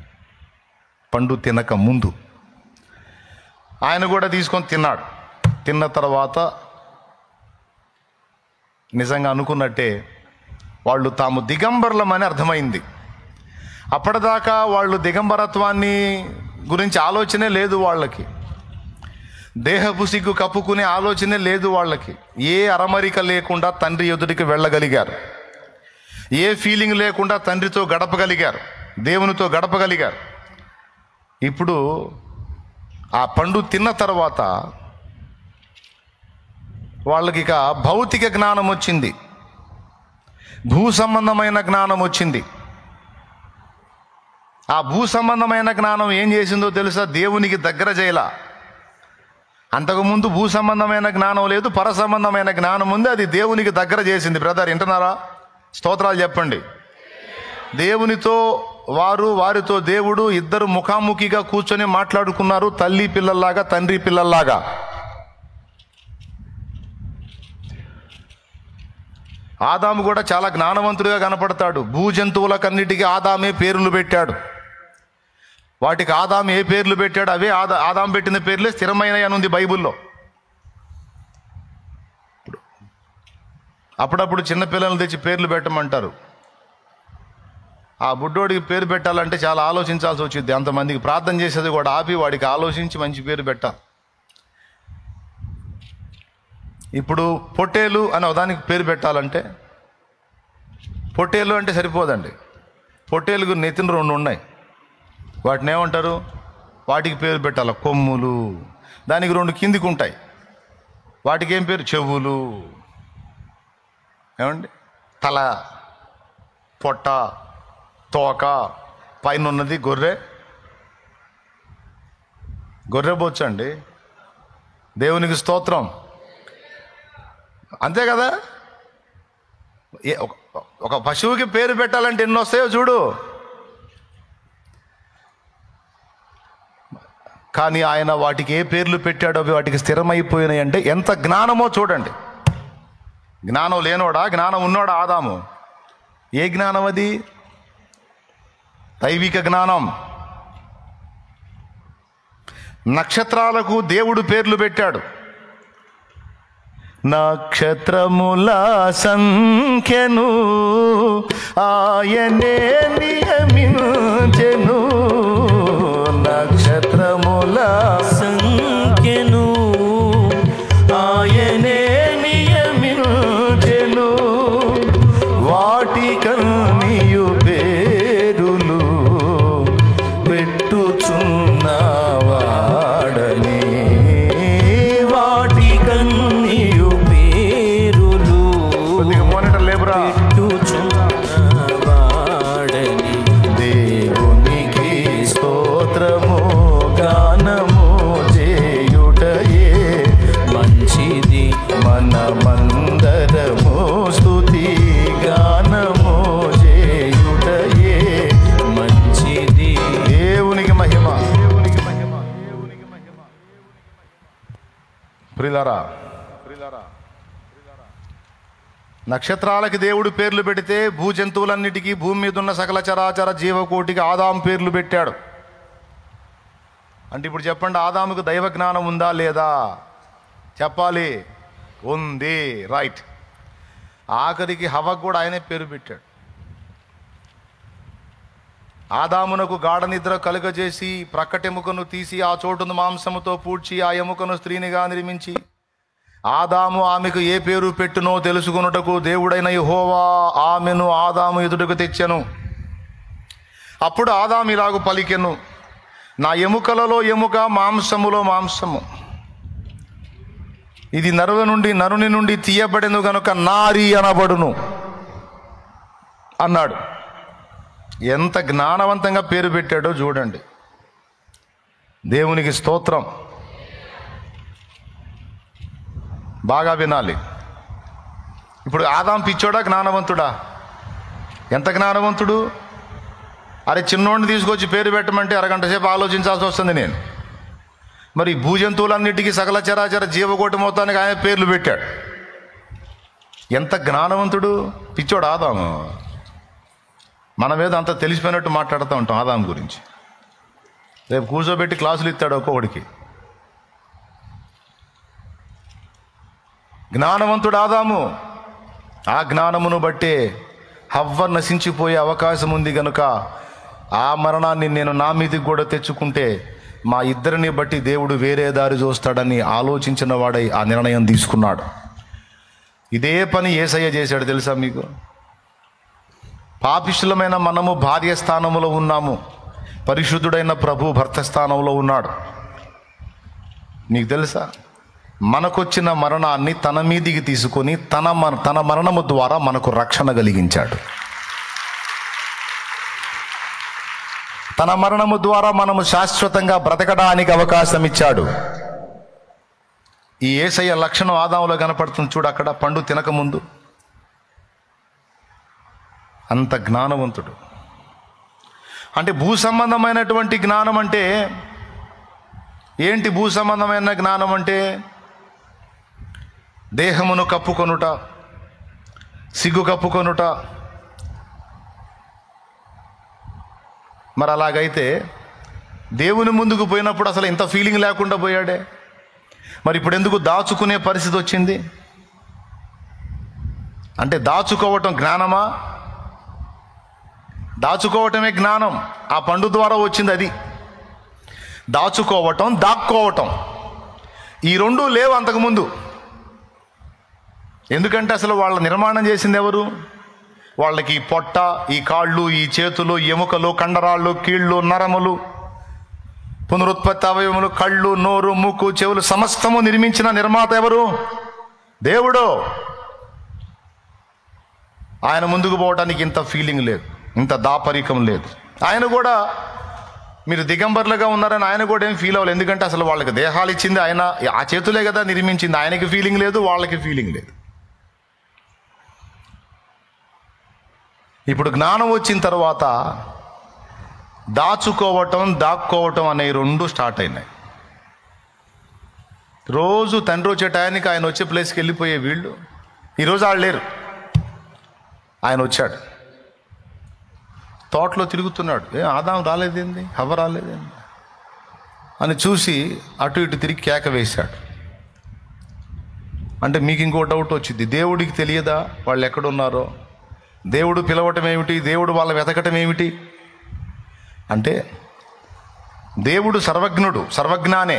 S1: పండు తినక ముందు. ఆయన కూడా తీసుకొని తిన్నాడు. తిన్న తర్వాత నిజంగా అనుకున్నట్టే వాళ్ళు తాము దిగంబరులమని అర్థమైంది. అప్పటిదాకా వాళ్ళు దిగంబరత్వాన్ని గురించి ఆలోచనే లేదు వాళ్ళకి. దేహపు సిగ్గు కప్పుకునే ఆలోచనే లేదు వాళ్ళకి. ఏ అరమరిక లేకుండా తండ్రి ఎదుటికి వెళ్ళగలిగారు. ఏ ఫీలింగ్ లేకుండా తండ్రితో గడపగలిగారు, దేవునితో గడపగలిగారు. ఇప్పుడు ఆ పండు తిన్న తర్వాత వాళ్ళకి ఇక భౌతిక జ్ఞానం వచ్చింది, భూ సంబంధమైన జ్ఞానం వచ్చింది. ఆ భూ సంబంధమైన జ్ఞానం ఏం చేసిందో తెలుసా? దేవునికి దగ్గర చేయలా. అంతకుముందు భూ సంబంధమైన జ్ఞానం లేదు, పర సంబంధమైన జ్ఞానం ఉంది, అది దేవునికి దగ్గర చేసింది. బ్రదర్ వింటున్నారా? స్తోత్రాలు చెప్పండి. దేవునితో వారు, వారితో దేవుడు ఇద్దరు ముఖాముఖిగా కూర్చొని మాట్లాడుకున్నారు, తల్లి పిల్లల్లాగా, తండ్రి పిల్లల్లాగా. ఆదాము కూడా చాలా జ్ఞానవంతుడిగా కనపడతాడు. భూ జంతువులకన్నిటికీ ఆదామే పేర్లు పెట్టాడు. వాటికి ఆదాము ఏ పేర్లు పెట్టాడు అవే ఆదాము పెట్టిన పేర్లే స్థిరమైనవి అని ఉంది బైబిల్లో. అప్పుడప్పుడు చిన్నపిల్లలను తెచ్చి పేర్లు పెట్టమంటారు. ఆ బుడ్డోడికి పేరు పెట్టాలంటే చాలా ఆలోచించాల్సి వచ్చింది. అంతమందికి ప్రార్థన చేసేది కూడా ఆపి వాడికి ఆలోచించి మంచి పేరు పెట్టాలి. ఇప్పుడు పొట్టేలు అని దానికి పేరు పెట్టాలంటే, పొట్టేలు అంటే సరిపోదండి. పొట్టేలుకు నెత్తిన 2 ఉన్నాయి, వాటిని ఏమంటారు? వాటికి పేరు పెట్టాలి. కొమ్ములు. దానికి 2 కిందికి ఉంటాయి, వాటికి ఏం పేరు? చెవులు. ఏమండి? తల, పొట్ట, తోక, పైన ఉన్నది గొర్రె. గొర్రె బొచ్చండి. దేవునికి స్తోత్రం. అంతే కదా? ఒక పశువుకి పేరు పెట్టాలంటే ఎన్ని వస్తాయో చూడు. కానీ ఆయన వాటికి ఏ పేర్లు పెట్టాడో అవి వాటికి స్థిరమైపోయినాయి. అంటే ఎంత జ్ఞానమో చూడండి. జ్ఞానం లేనోడా, జ్ఞానం ఉన్నోడా ఆదాము? ఏ జ్ఞానం అది? దైవిక జ్ఞానం. నక్షత్రాలకు దేవుడు పేర్లు పెట్టాడు. నక్షత్రముల సంఖ్యను ఆయనే నియమించెను. నక్షత్రముల సంఖ్యను ఆయనే నియమించెను. వాటికన్నియు పేరులు పెట్టుచున్నవాడని. వాటికన్నియు పేరులు మోనిటర్ లేబరా పెట్టుచున్నవాడని. దేవునికి స్తోత్రము గానము చేయుటయే మంచిది. మనమందరము స్తుతి గానము చేయుటయే మంచిది. దేవునికి మహిమ. ప్రియులారా, నక్షత్రాలకి దేవుడు పేర్లు పెడితే భూ జంతువులన్నిటికీ, భూమి మీద ఉన్న సకల చరాచర జీవకోటికి ఆదాము పేర్లు పెట్టాడు. అంటే ఇప్పుడు చెప్పండి, ఆదాముకు దైవ జ్ఞానం ఉందా లేదా? చెప్పాలి. ఉంది. రైట్. ఆఖరికి హవ్వకు కూడా ఆయనే పేరు పెట్టాడు. ఆదామునకు గాఢ నిద్ర కలుగజేసి ప్రక్కటెముకను తీసి ఆ చోటును మాంసముతో పూడ్చి ఆ ఎముకను స్త్రీనిగా నిర్మించి ఆదాము ఆమెకు ఏ పేరు పెట్టునో తెలుసుకొనుటకు దేవుడైన యెహోవా ఆమెను ఆదాము ఎదుటకు తెచ్చెను. అప్పుడు ఆదాము ఇలాగు పలికెను, నా ఎముకలలో ఎముక, మాంసములో మాంసము. ఇది నరుని నుండి తీయబడెను గనుక నారి అనబడును అన్నాడు. ఎంత జ్ఞానవంతంగా పేరు పెట్టాడో చూడండి. దేవునికి స్తోత్రం. బాగా వినాలి. ఇప్పుడు ఆదాం పిచ్చోడా జ్ఞానవంతుడా? ఎంత జ్ఞానవంతుడు! అరే చిన్నోడిని తీసుకొచ్చి పేరు పెట్టమంటే అరగంట సేపు ఆలోచించాల్సి వస్తుంది నేను. మరి భూజంతువులన్నిటికీ సకల చరాచర జీవకోటి మొత్తానికి ఆయన పేర్లు పెట్టాడు. ఎంత జ్ఞానవంతుడు! పిచ్చోడు ఆదాము. మన మీద అంత తెలిసిపోయినట్టు మాట్లాడుతూ ఉంటాం ఆదాం గురించి. రేపు కూర్చోబెట్టి క్లాసులు ఇస్తాడు ఒక్కొక్కడికి. జ్ఞానవంతుడు ఆదాము. ఆ జ్ఞానమును బట్టే హవ్వ నశించిపోయే అవకాశం ఉంది గనుక ఆ మరణాన్ని నేను నా మీదకి కూడా తెచ్చుకుంటే మా ఇద్దరిని బట్టి దేవుడు వేరే దారి చూస్తాడని ఆలోచించిన వాడై ఆ నిర్ణయం తీసుకున్నాడు. ఇదే పని యేసయ్య చేశాడు తెలుసా మీకు? పాపిష్టులమైన మనము భార్య స్థానంలో ఉన్నాము, పరిశుద్ధుడైన ప్రభు భర్త స్థానంలో ఉన్నాడు. నీకు తెలుసా? మనకొచ్చిన మరణాన్ని తన మీదికి తీసుకొని తన మరణము ద్వారా మనకు రక్షణ కలిగించాడు. తన మరణము ద్వారా మనము శాశ్వతంగా బ్రతకడానికి అవకాశం ఇచ్చాడు. ఈ యేసయ్య లక్షణం ఆదాములో కనపడుతుంది చూడు, అక్కడ పండు తినకముందు. అంత జ్ఞానవంతుడు. అంటే భూ సంబంధమైనటువంటి జ్ఞానం అంటే ఏంటి? భూ సంబంధమైన జ్ఞానం అంటే దేహమును కప్పుకొనుట, సిగ్గు కప్పుకొనుట. మరి అలాగైతే దేవుని ముందుకు పోయినప్పుడు అసలు ఇంత ఫీలింగ్ లేకుండా పోయాడే. మరి ఇప్పుడు ఎందుకు దాచుకునే పరిస్థితి వచ్చింది? అంటే దాచుకోవటం జ్ఞానమా? దాచుకోవటమే జ్ఞానం. ఆ పండు ద్వారా వచ్చింది అది. దాచుకోవటం, దాక్కోవటం, ఈ రెండూ లేవు అంతకుముందు. ఎందుకంటే అసలు వాళ్ళ నిర్మాణం చేసింది ఎవరు? వాళ్ళకి ఈ పొట్ట, ఈ కాళ్ళు, ఈ చేతులు, ఎముకలు, కండరాళ్ళు, కీళ్ళు, నరములు, పునరుత్పత్తి అవయవములు, కళ్ళు, నోరు, ముక్కు, చెవులు సమస్తము నిర్మించిన నిర్మాత ఎవరు? దేవుడు. ఆయన ముందుకు పోవడానికి ఇంత ఫీలింగ్ లేదు, ఇంత దాపరికం లేదు. ఆయన కూడా మీరు దిగంబర్లుగా ఉన్నారని ఆయన కూడా ఏం ఫీల్ అవ్వలేదు. ఎందుకంటే అసలు వాళ్ళకి దేహాలు ఇచ్చింది ఆయన, ఆ చేతులే కదా నిర్మించింది. ఆయనకి ఫీలింగ్ లేదు, వాళ్ళకి ఫీలింగ్ లేదు. ఇప్పుడు జ్ఞానం వచ్చిన తర్వాత దాచుకోవటం, దాక్కోవటం అనే రెండు స్టార్ట్ అయినాయి. రోజు తండ్రి వచ్చే టయానికి ఆయన వచ్చే ప్లేస్కి వెళ్ళిపోయే వీళ్ళు ఈరోజు వాళ్ళు లేరు. ఆయన వచ్చాడు, తోటలో తిరుగుతున్నాడు. ఆదాం రాలేదేంది, హవ్వ రాలేదేంది అని చూసి అటు ఇటు తిరిగి కేక వేశాడు. అంటే మీకు ఇంకో డౌట్ వచ్చింది, దేవుడికి తెలియదా వాళ్ళు ఎక్కడున్నారో? దేవుడు పిలవటం ఏమిటి? దేవుడు వాళ్ళ వెతకటం ఏమిటి? అంటే దేవుడు సర్వజ్ఞుడు, సర్వజ్ఞానే.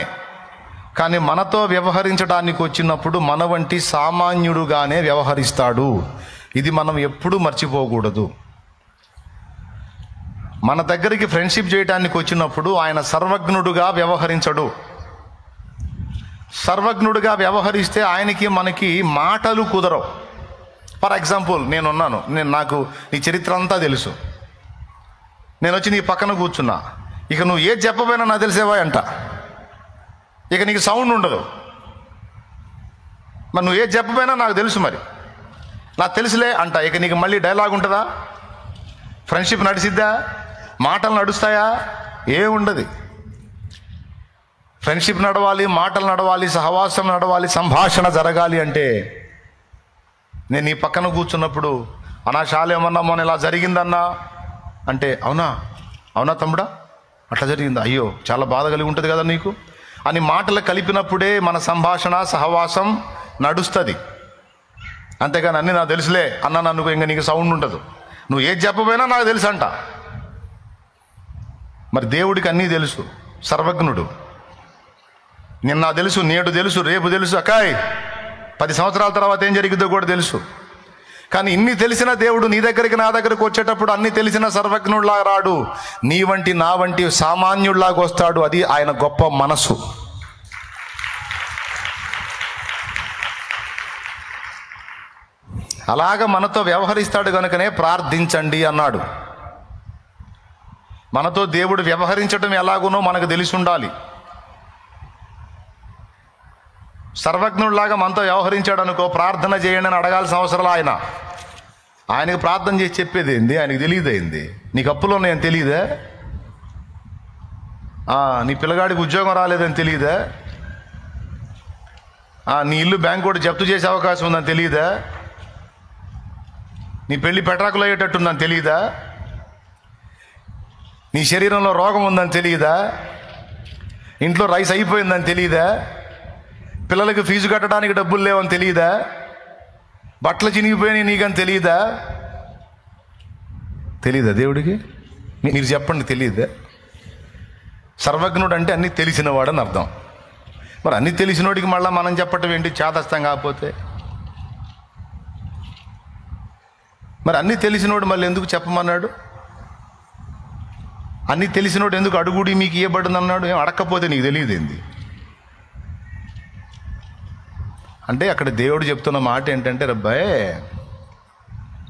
S1: కానీ మనతో వ్యవహరించడానికి వచ్చినప్పుడు మన వంటి సామాన్యుడుగానే వ్యవహరిస్తాడు. ఇది మనం ఎప్పుడూ మర్చిపోకూడదు. మన దగ్గరికి ఫ్రెండ్షిప్ చేయడానికి వచ్చినప్పుడు ఆయన సర్వజ్ఞుడుగా వ్యవహరించడు. సర్వజ్ఞుడుగా వ్యవహరిస్తే ఆయనకి మనకి మాటలు కుదరవు. ఫర్ ఎగ్జాంపుల్, నాకు నీ చరిత్ర అంతా తెలుసు. నేను వచ్చి నీ పక్కన కూర్చున్నా. ఇక నువ్వు ఏది చెప్పబోయినా నాకు తెలిసేవా అంట. ఇక నీకు సౌండ్ ఉండదు. మరి నువ్వు ఏది చెప్పబోయినా నాకు తెలుసు, మరి నాకు తెలుసులే అంట. ఇక నీకు మళ్ళీ డైలాగ్ ఉంటుందా? ఫ్రెండ్షిప్ నడిచిద్దా? మాటలు నడుస్తాయా? ఏముండదు. ఫ్రెండ్షిప్ నడవాలి, మాటలు నడవాలి, సహవాసం నడవాలి, సంభాషణ జరగాలి అంటే నేను నీ పక్కన కూర్చున్నప్పుడు అన్నా శాలేమన్నా మొన్న ఇలా జరిగిందన్నా అంటే అవునా తమ్ముడా అట్లా జరిగిందా, అయ్యో చాలా బాధ కలిగి ఉంటుంది కదా నీకు అని మాటలు కలిపినప్పుడే మన సంభాషణ, సహవాసం నడుస్తుంది. అంతేగాని అన్నీ నాకు తెలుసులే అన్నాను అనుకో, ఇంకా నీకు సౌండ్ ఉండదు. నువ్వు ఏది చెప్పపోయినా నాకు తెలుసు అంట. మరి దేవుడికి అన్నీ తెలుసు, సర్వజ్ఞుడు. నిన్న తెలుసు, నేడు తెలుసు, రేపు తెలుసు, అక్కాయ్ 10 సంవత్సరాల తర్వాత ఏం జరిగిద్దో కూడా తెలుసు. కానీ ఇన్ని తెలిసిన దేవుడు నీ దగ్గరికి నా దగ్గరికి వచ్చేటప్పుడు అన్ని తెలిసిన సర్వజ్ఞుడిలా రాడు, నీ వంటి నా వంటి సామాన్యుడిలాగా వస్తాడు. అది ఆయన గొప్ప మనసు. అలాగ మనతో వ్యవహరిస్తాడు కనుకనే ప్రార్థించండి అన్నాడు. మనతో దేవుడు వ్యవహరించడం ఎలాగునో మనకు తెలిసి ఉండాలి. సర్వజ్ఞుడిలాగా మనతో వ్యవహరించాడు అనుకో, ప్రార్థన చేయండి అని అడగాల్సిన అవసరం ఆయనకి ప్రార్థన చేసి చెప్పేది ఏంది? ఆయనకి తెలియదేంది? నీకు అప్పులు ఉన్నాయని తెలియదా? నీ పిల్లగాడికి ఉద్యోగం రాలేదని తెలియదా? నీ ఇల్లు బ్యాంకు కూడా జప్తు చేసే అవకాశం ఉందని తెలియదా? నీ పెళ్లి పెట్రాకులు అయ్యేటట్టుందని తెలియదా? నీ శరీరంలో రోగం ఉందని తెలియదా? ఇంట్లో రైస్ అయిపోయిందని తెలియదా? పిల్లలకి ఫీజు కట్టడానికి డబ్బులు లేవని తెలియదా? బట్టలు చినిగిపోయినాయి నీకని తెలియదా? తెలియదా దేవుడికి? మీరు చెప్పండి, తెలియదా? సర్వజ్ఞుడు అంటే అన్నీ తెలిసినవాడని అర్థం. మరి అన్నీ తెలిసినోడికి మళ్ళీ మనం చెప్పటం ఏంటి? చేదస్తం కాకపోతే. మరి అన్నీ తెలిసినోడు మళ్ళీ ఎందుకు చెప్పమన్నాడు? అన్నీ తెలిసినోడు ఎందుకు అడుగుడి మీకు ఇవ్వబడింది అన్నాడు? ఏం అడగకపోతే నీకు తెలియదేంది? అంటే అక్కడ దేవుడు చెప్తున్న మాట ఏంటంటే, రబ్బాయ్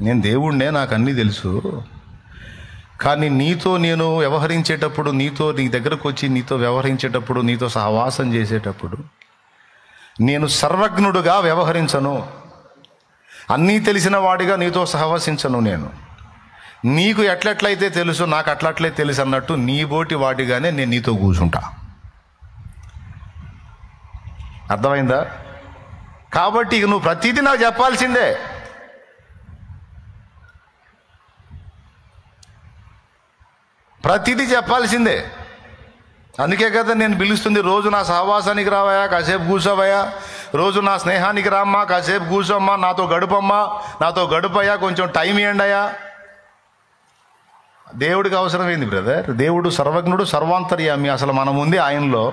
S1: నేను దేవుడినే, నాకు అన్నీ తెలుసు. కానీ నీతో నేను వ్యవహరించేటప్పుడు, నీ దగ్గరకు వచ్చి నీతో వ్యవహరించేటప్పుడు, నీతో సహవాసం చేసేటప్పుడు నేను సర్వజ్ఞుడుగా వ్యవహరించను, అన్నీ తెలిసిన వాడిగా నీతో సహవసించను. నేను నీకు ఎట్లెట్లయితే తెలుసు నాకు అట్లట్లే తెలుసు అన్నట్టు నీ బోటి వాటిగానే నేను నీతో కూర్చుంటా. అర్థమైందా? కాబట్టి ఇక నువ్వు ప్రతిదీ నాకు చెప్పాల్సిందే. ప్రతిదీ చెప్పాల్సిందే. అందుకే కదా నేను పిలుస్తుంది, రోజు నా సహవాసానికి రావయా, కాసేపు కూర్చోవయ్యా, రోజు నా స్నేహానికి రామ్మా, కాసేపు కూర్చోమ్మా, నాతో గడుపమ్మా, నాతో గడుపయ్యా, కొంచెం టైం ఇవ్వండి అయ్యా. దేవుడికి అవసరమైంది బ్రదర్. దేవుడు సర్వజ్ఞుడు, సర్వాంతర్యామి. అసలు మనం ఉంది ఆయనలో.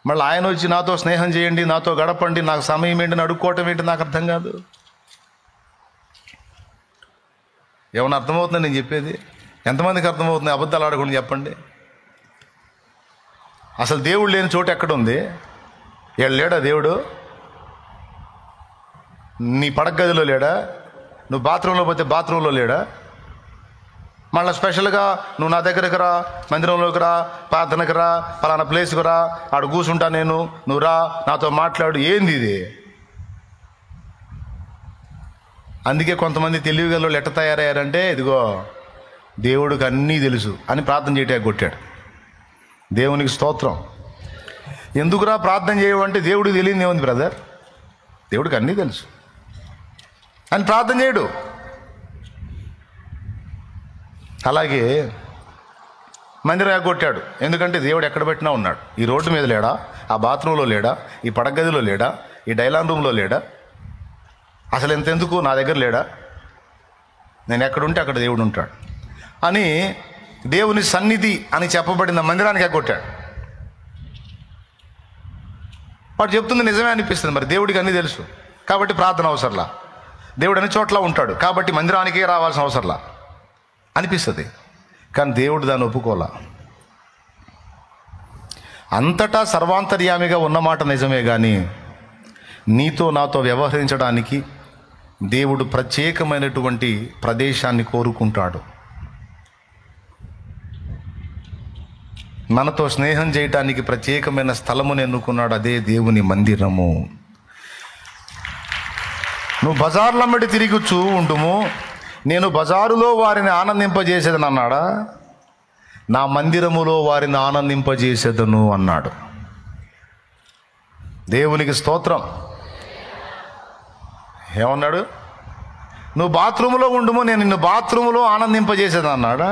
S1: మళ్ళీ ఆయన వచ్చి నాతో స్నేహం చేయండి, నాతో గడపండి, నాకు సమయం ఏంటి అడుక్కోవటం ఏంటి? నాకు అర్థం కాదు. ఏమన్నా అర్థమవుతుందని నేను చెప్పేది? ఎంతమందికి అర్థమవుతుంది? అబద్ధాలు ఆడకుండా చెప్పండి. అసలు దేవుడు లేని చోటు ఎక్కడుంది? ఏడు లేడా దేవుడు? నీ పడక గదిలో లేడా? నువ్వు బాత్రూంలో పోతే బాత్రూంలో లేడా? మళ్ళీ స్పెషల్గా నువ్వు నా దగ్గరికి రా, మందిరంలోకి రా, ప్రార్థనకి రా, పలానా ప్లేస్కి రా, ఆడు కూర్చుంటా నేను, నువ్వు రా, నాతో మాట్లాడు. ఏంది ఇది? అందుకే కొంతమంది తెలివిగల్లో ఎట్ట తయారయ్యారంటే, ఇదిగో దేవుడికి అన్నీ తెలుసు అని ప్రార్థన చేయటానికి కొట్టాడు. దేవునికి స్తోత్రం. ఎందుకురా ప్రార్థన చేయమంటే, దేవుడికి తెలియదు ఏముంది బ్రదర్, దేవుడికి అన్నీ తెలుసు అని ప్రార్థన చేయడు. అలాగే మందిరం ఎగ్గొట్టాడు. ఎందుకంటే దేవుడు ఎక్కడ పెట్టినా ఉన్నాడు. ఈ రోడ్డు మీద లేడా? ఆ బాత్రూంలో లేడా? ఈ పడగదిలో లేడా? ఈ డైలాన్ రూమ్లో లేడా? అసలు ఎంతెందుకు నా దగ్గర లేడా? నేను ఎక్కడుంటే అక్కడ దేవుడు ఉంటాడు అని దేవుని సన్నిధి అని చెప్పబడిన మందిరానికి ఎగ్గొట్టాడు. వాడు చెప్తుంది నిజమే అనిపిస్తుంది. మరి దేవుడికి అన్నీ తెలుసు కాబట్టి ప్రార్థన అవసరంలా, దేవుడు అన్ని చోట్ల ఉంటాడు కాబట్టి మందిరానికే రావాల్సిన అవసరంలా అనిపిస్తుంది. కానీ దేవుడు దాన్ని ఒప్పుకోలా. అంతటా సర్వాంతర్యామిగా ఉన్నమాట నిజమే, కానీ నీతో నాతో వ్యవహరించడానికి దేవుడు ప్రత్యేకమైనటువంటి ప్రదేశాన్ని కోరుకుంటాడు. మనతో స్నేహం చేయటానికి ప్రత్యేకమైన స్థలమును ఎన్నుకున్నాడు. అదే దేవుని మందిరము. నువ్వు బజార్లమ్మడి తిరుగుచూ ఉండుము, నేను బజారులో వారిని ఆనందింపజేసేదని అన్నాడా? నా మందిరములో వారిని ఆనందింపజేసేదను అన్నాడు. దేవునికి స్తోత్రం. ఏమన్నాడు? నువ్వు బాత్రూములో ఉండుము, నేను నిన్ను బాత్రూములో ఆనందింపజేసేదని అన్నాడా?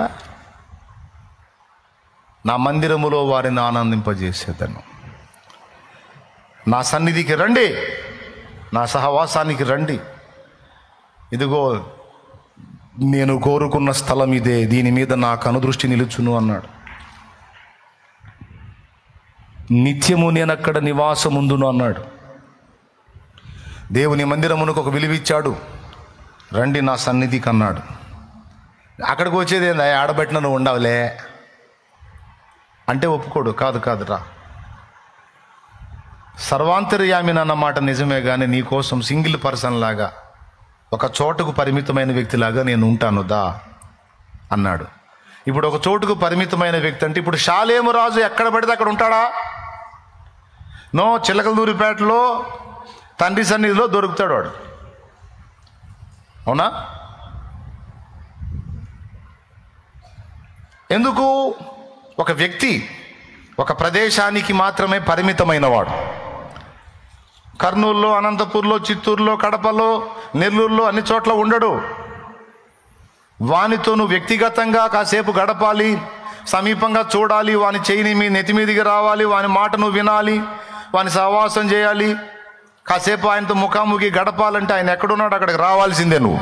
S1: నా మందిరములో వారిని ఆనందింపజేసేదను. నా సన్నిధికి రండి, నా సహవాసానికి రండి, ఇదిగో నేను కోరుకున్న స్థలం ఇదే, దీని మీద నా కనుదృష్టి నిలుచును అన్నాడు. నిత్యము నేను అక్కడ నివాసముందును అన్నాడు. దేవుని మందిరమునకు ఒక విలువిచ్చాడు. రండి నా సన్నిధికి అన్నాడు. అక్కడికి వచ్చేది ఏంది, ఆడబెట్టిన నువ్వు ఉండవులే అంటే ఒప్పుకోడు. కాదు రా, సర్వాంతర్యామి అన్నమాట నిజమే, కానీ నీ కోసం సింగిల్ పర్సన్ లాగా, ఒక చోటుకు పరిమితమైన వ్యక్తిలాగా నేను ఉంటాను దా అన్నాడు. ఇప్పుడు ఒక చోటుకు పరిమితమైన వ్యక్తి అంటే ఇప్పుడు షాలేము రాజు ఎక్కడ పడితే అక్కడ ఉంటాడా? నో, చిలకలదూరిపేటలో తండ్రి సన్నిధిలో దొరుకుతాడు వాడు. అవునా? ఎందుకు? ఒక వ్యక్తి ఒక ప్రదేశానికి మాత్రమే పరిమితమైన వాడు. కర్నూలులో, అనంతపూర్లో, చిత్తూరులో, కడపలో, నెల్లూరులో అన్ని చోట్ల ఉండడు. వానితో నువ్వు వ్యక్తిగతంగా కాసేపు గడపాలి, సమీపంగా చూడాలి, వాని చేయిని మీ నెత్తి మీదికి రావాలి, వాని మాట నువ్వు వినాలి, వాని సహవాసం చేయాలి, కాసేపు ఆయనతో ముఖాముఖి గడపాలంటే ఆయన ఎక్కడున్నాడు అక్కడికి రావాల్సిందే నువ్వు.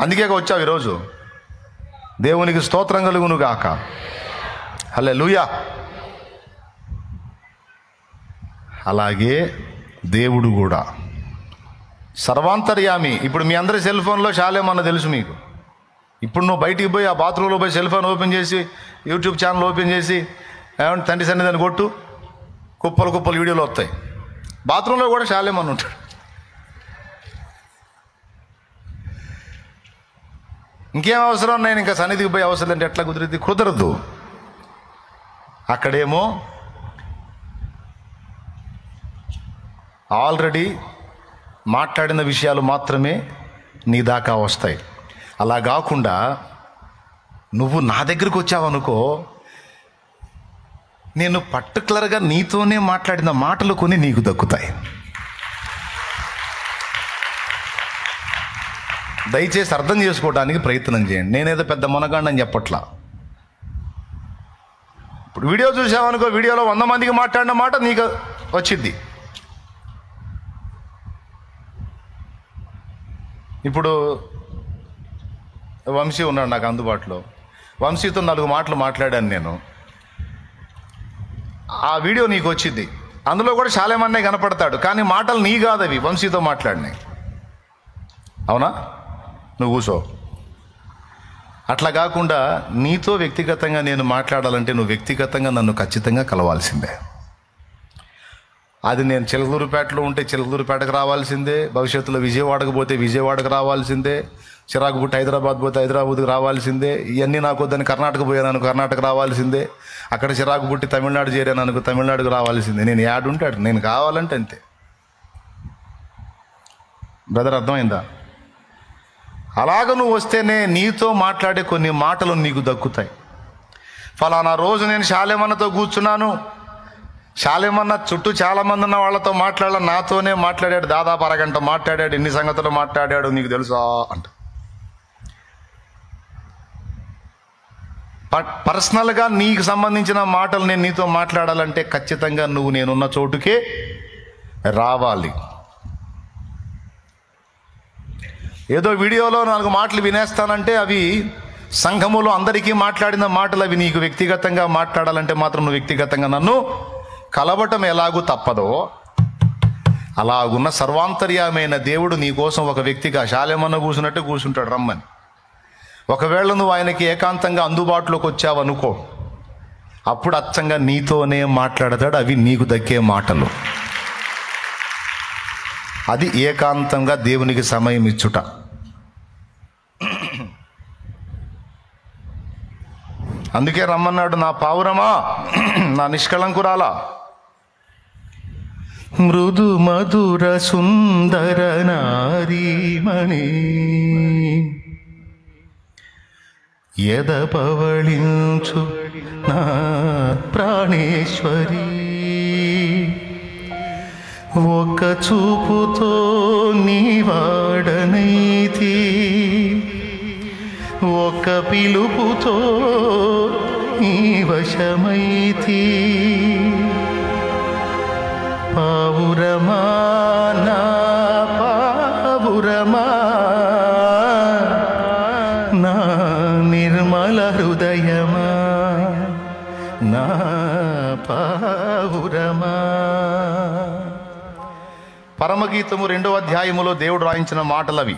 S1: అందుకే వచ్చావు ఈరోజు. దేవునికి స్తోత్రం కలుగును గాక. హల్లెలూయా. అలాగే దేవుడు కూడా సర్వాంతర్యామి. ఇప్పుడు మీ అందరి సెల్ ఫోన్లో షాలేమన్న తెలుసు మీకు. ఇప్పుడు నువ్వు బయటికి పోయి ఆ బాత్రూంలో పోయి సెల్ ఫోన్ ఓపెన్ చేసి యూట్యూబ్ ఛానల్ ఓపెన్ చేసి ఏమంటే తండ్రి సన్నిధిని కొట్టు, కుప్పలు వీడియోలు వస్తాయి. బాత్రూంలో కూడా షాలేమన్న ఉంటాడు. ఇంకేం అవసరం, నేను ఇంకా సన్నిధికి పోయి అవసరం అంటే ఎట్లా కుదరదు. అక్కడేమో ఆల్రెడీ మాట్లాడిన విషయాలు మాత్రమే నీ దాకా వస్తాయి. అలా కాకుండా నువ్వు నా దగ్గరకు వచ్చావనుకో, నేను పర్టికులర్గా నీతోనే మాట్లాడిన మాటలు కొన్ని నీకు దక్కుతాయి. దయచేసి అర్థం చేసుకోవడానికి ప్రయత్నం చేయండి. నేనేదో పెద్ద మునగాండని చెప్పట్లా. ఇప్పుడు వీడియో చూసావనుకో, వీడియోలో 100 మందికి మాట్లాడిన మాట నీకు వచ్చింది. ఇప్పుడు వంశీ ఉన్నాడు నాకు అందుబాటులో. వంశీతో 4 మాటలు మాట్లాడాను నేను. ఆ వీడియో నీకు వచ్చింది. అందులో కూడా షాలేమన్నే కనపడతాడు, కానీ మాటలు నీ కాదు, అవి వంశీతో మాట్లాడినాయి. అవునా? నువ్వు కూసో. అట్లా కాకుండా నీతో వ్యక్తిగతంగా నేను మాట్లాడాలంటే నువ్వు వ్యక్తిగతంగా నన్ను ఖచ్చితంగా కలవాల్సిందే. అది నేను చిలకలూరుపేటలో ఉంటే చిలకలూరుపేటకు రావాల్సిందే, భవిష్యత్తులో విజయవాడకు పోతే విజయవాడకు రావాల్సిందే, చిరాకు పుట్టి హైదరాబాద్ పోతే హైదరాబాద్కి రావాల్సిందే. ఇవన్నీ నాకు వద్దని కర్ణాటక పోయాను, కర్ణాటక రావాల్సిందే. అక్కడ చిరాకు పుట్టి తమిళనాడు చేరాను అనుకో, తమిళనాడుకు రావాల్సిందే. నేను యాడుంటాడు, నేను కావాలంటే అంతే. బ్రదర్, అర్థమైందా? అలాగ నువ్వు వస్తేనే నీతో మాట్లాడే కొన్ని మాటలు నీకు దక్కుతాయి. ఫలానా రోజు నేను షాలేమన్నతో కూర్చున్నాను, షాలేమన్న చుట్టూ చాలామంది ఉన్న వాళ్ళతో మాట్లాడాలి, నాతోనే మాట్లాడాడు, దాదాపు అరగంట మాట్లాడాడు, ఎన్ని సంగతులు మాట్లాడాడు నీకు తెలుసా అంట. పర్సనల్గా నీకు సంబంధించిన మాటలు నేను నీతో మాట్లాడాలంటే ఖచ్చితంగా నువ్వు నేనున్న చోటుకే రావాలి. ఏదో వీడియోలో 4 మాటలు వినేస్తానంటే అవి సంఘములో అందరికీ మాట్లాడిన మాటలు, అవి నీకు వ్యక్తిగతంగా మాట్లాడాలంటే మాత్రం నువ్వు వ్యక్తిగతంగా నన్ను కలవటం ఎలాగూ తప్పదో, అలాగున్న సర్వాంతర్యమైన దేవుడు నీ కోసం ఒక వ్యక్తిగా షాలేమన్న కూర్చున్నట్టు కూర్చుంటాడు రమ్మని. ఒకవేళ నువ్వు ఆయనకి ఏకాంతంగా అందుబాటులోకి వచ్చావనుకో, అప్పుడు అచ్చంగా నీతోనే మాట్లాడతాడు. అవి నీకు దక్కే మాటలు. అది ఏకాంతంగా దేవునికి సమయం ఇచ్చుట. అందుకే రమ్మన్నాడు, నా పావురమా, నా నిష్కళంకురాలా, మృదు మధుర సుందర నారీమణి, ఎదపవళించు నా ప్రాణేశ్వరి, ఒక చూపుతో నీవాడనైతి, ఒక పిలుపుతో నీ వశమైతి, పావురమా నా పావురమా హృదయమా నా పావురమా. పరమగీతము 2వ అధ్యాయములో దేవుడు రాయించిన మాటలవి.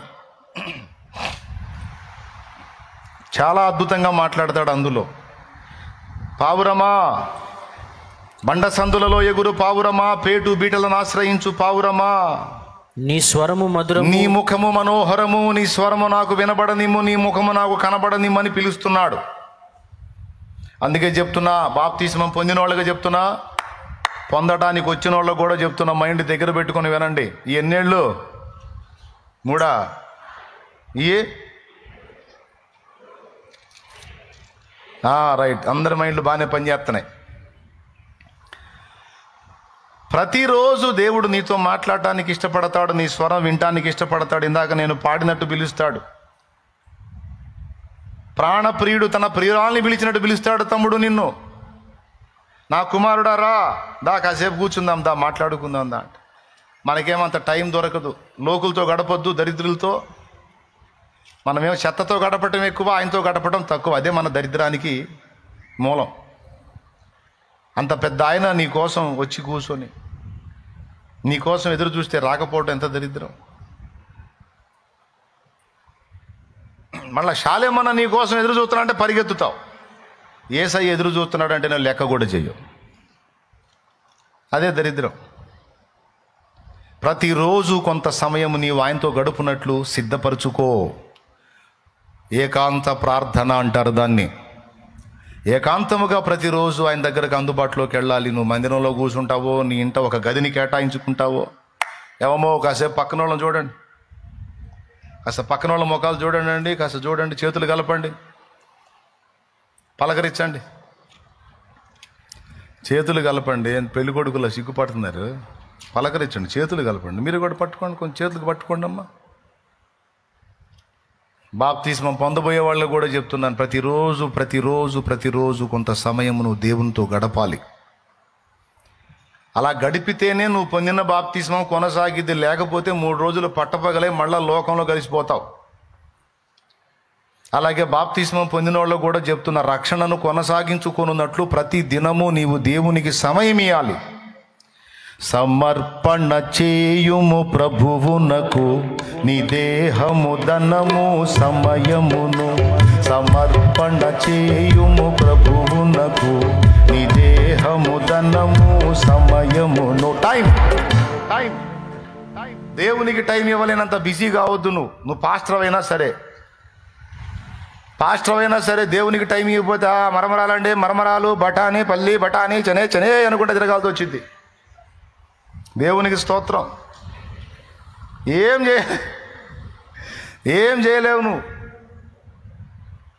S1: చాలా అద్భుతంగా మాట్లాడతాడు అందులో. పావురమా, బండ సందులలో ఎగురు పావురమా, పేటు బీటలను ఆశ్రయించు పావురమా,
S2: నీ స్వరము మధురము,
S1: నీ ముఖము మనోహరము, నీ స్వరము నాకు వినబడనిమ్ము, నీ ముఖము నాకు కనబడనిమ్మని పిలుస్తున్నాడు. అందుకే చెప్తున్నా, బాప్తిస్మం పొందిన వాళ్ళగా చెప్తున్నా, పొందడానికి వచ్చిన వాళ్ళకు కూడా చెప్తున్నా, మైండ్ దగ్గర పెట్టుకొని వినండి. ఈ ఎన్నేళ్ళు? 3 రైట్, అందరి మైండ్లు బాగానే పనిచేస్తున్నాయి. ప్రతిరోజు దేవుడు నీతో మాట్లాడటానికి ఇష్టపడతాడు, నీ స్వరం వినటానికి ఇష్టపడతాడు. ఇందాక నేను పాడినట్టు పిలుస్తాడు. ప్రాణప్రియుడు తన ప్రియురాల్ని పిలిచినట్టు పిలుస్తాడు. తమ్ముడు నిన్ను, నా కుమారుడా రా, దా కాసేపు కూర్చుందాం, దా మాట్లాడుకుందాం దా. మనకేమంత టైం దొరకదు. లోకులతో గడపొద్దు, దరిద్రులతో. మనమేమో చెత్తతో గడపటం ఎక్కువ, ఆయనతో గడపటం తక్కువ. అదే మన దరిద్రానికి మూలం. అంత పెద్ద ఆయన నీ కోసం వచ్చి కూర్చొని నీ కోసం ఎదురు చూస్తే రాకపోవటం ఎంత దరిద్రం. మళ్ళీ శాలేమన్న నీ కోసం ఎదురు చూస్తున్నా అంటే పరిగెత్తుతావు. యేసయ్య ఎదురు చూస్తున్నాడు అంటే నేను లెక్క కూడా చెయ్యవు. అదే దరిద్రం. ప్రతిరోజు కొంత సమయం నీవు ఆయనతో గడుపునట్లు సిద్ధపరచుకో. ఏకాంత ప్రార్థన అంటారు దాన్ని. ఏకాంతముగా ప్రతిరోజు ఆయన దగ్గరకు అందుబాటులోకి వెళ్ళాలి. నువ్వు మందిరంలో కూర్చుంటావో, నీ ఇంట ఒక గదిని కేటాయించుకుంటావో, ఏమో కాసేపు పక్కన వాళ్ళని చూడండి, కాస్త పక్కన వాళ్ళ ముఖాలు చూడండి, కాస్త చూడండి, చేతులు కలపండి, పలకరించండి, చేతులు కలపండి. పెళ్లి కొడుకులా సిగ్గుపడుతున్నారు, పలకరించండి, చేతులు కలపండి. మీరు కూడా పట్టుకోండి, కొంచెం చేతులకు పట్టుకోండి అమ్మా. బాప్తిస్మం పొందబోయే వాళ్ళకు కూడా చెప్తున్నాను, ప్రతిరోజు కొంత సమయం నువ్వు దేవునితో గడపాలి. అలా గడిపితేనే నువ్వు పొందిన బాప్తిస్మం కొనసాగిద్ది. లేకపోతే 3 రోజులు పట్టపగలే మళ్ళా లోకంలో కలిసిపోతావు. అలాగే బాప్తిస్మం పొందిన వాళ్ళకు కూడా చెప్తున్నా, రక్షణను కొనసాగించుకొనున్నట్లు ప్రతి దినము నీవు దేవునికి సమయం ఇవ్వాలి. సమర్పణ చేయుము ప్రభువునకు నీ దేహము ధనము సమయమును. సమర్పణ చేయుము ప్రభువునకు నీ దేహము ధనము సమయమును. టైం దేవునికి టైం ఇవ్వలేనంత బిజీ కావద్దు. నువ్వు పాస్టర్ అయినా సరే దేవునికి టైం ఇవ్వకపోతే మరమరాలండి, మరమరాలు, బఠానీ, పల్లి, బఠానీ, చనే అనుకుంటే తిరగాల్సి వచ్చింది. దేవునికి స్తోత్రం. ఏం చేయలేవు.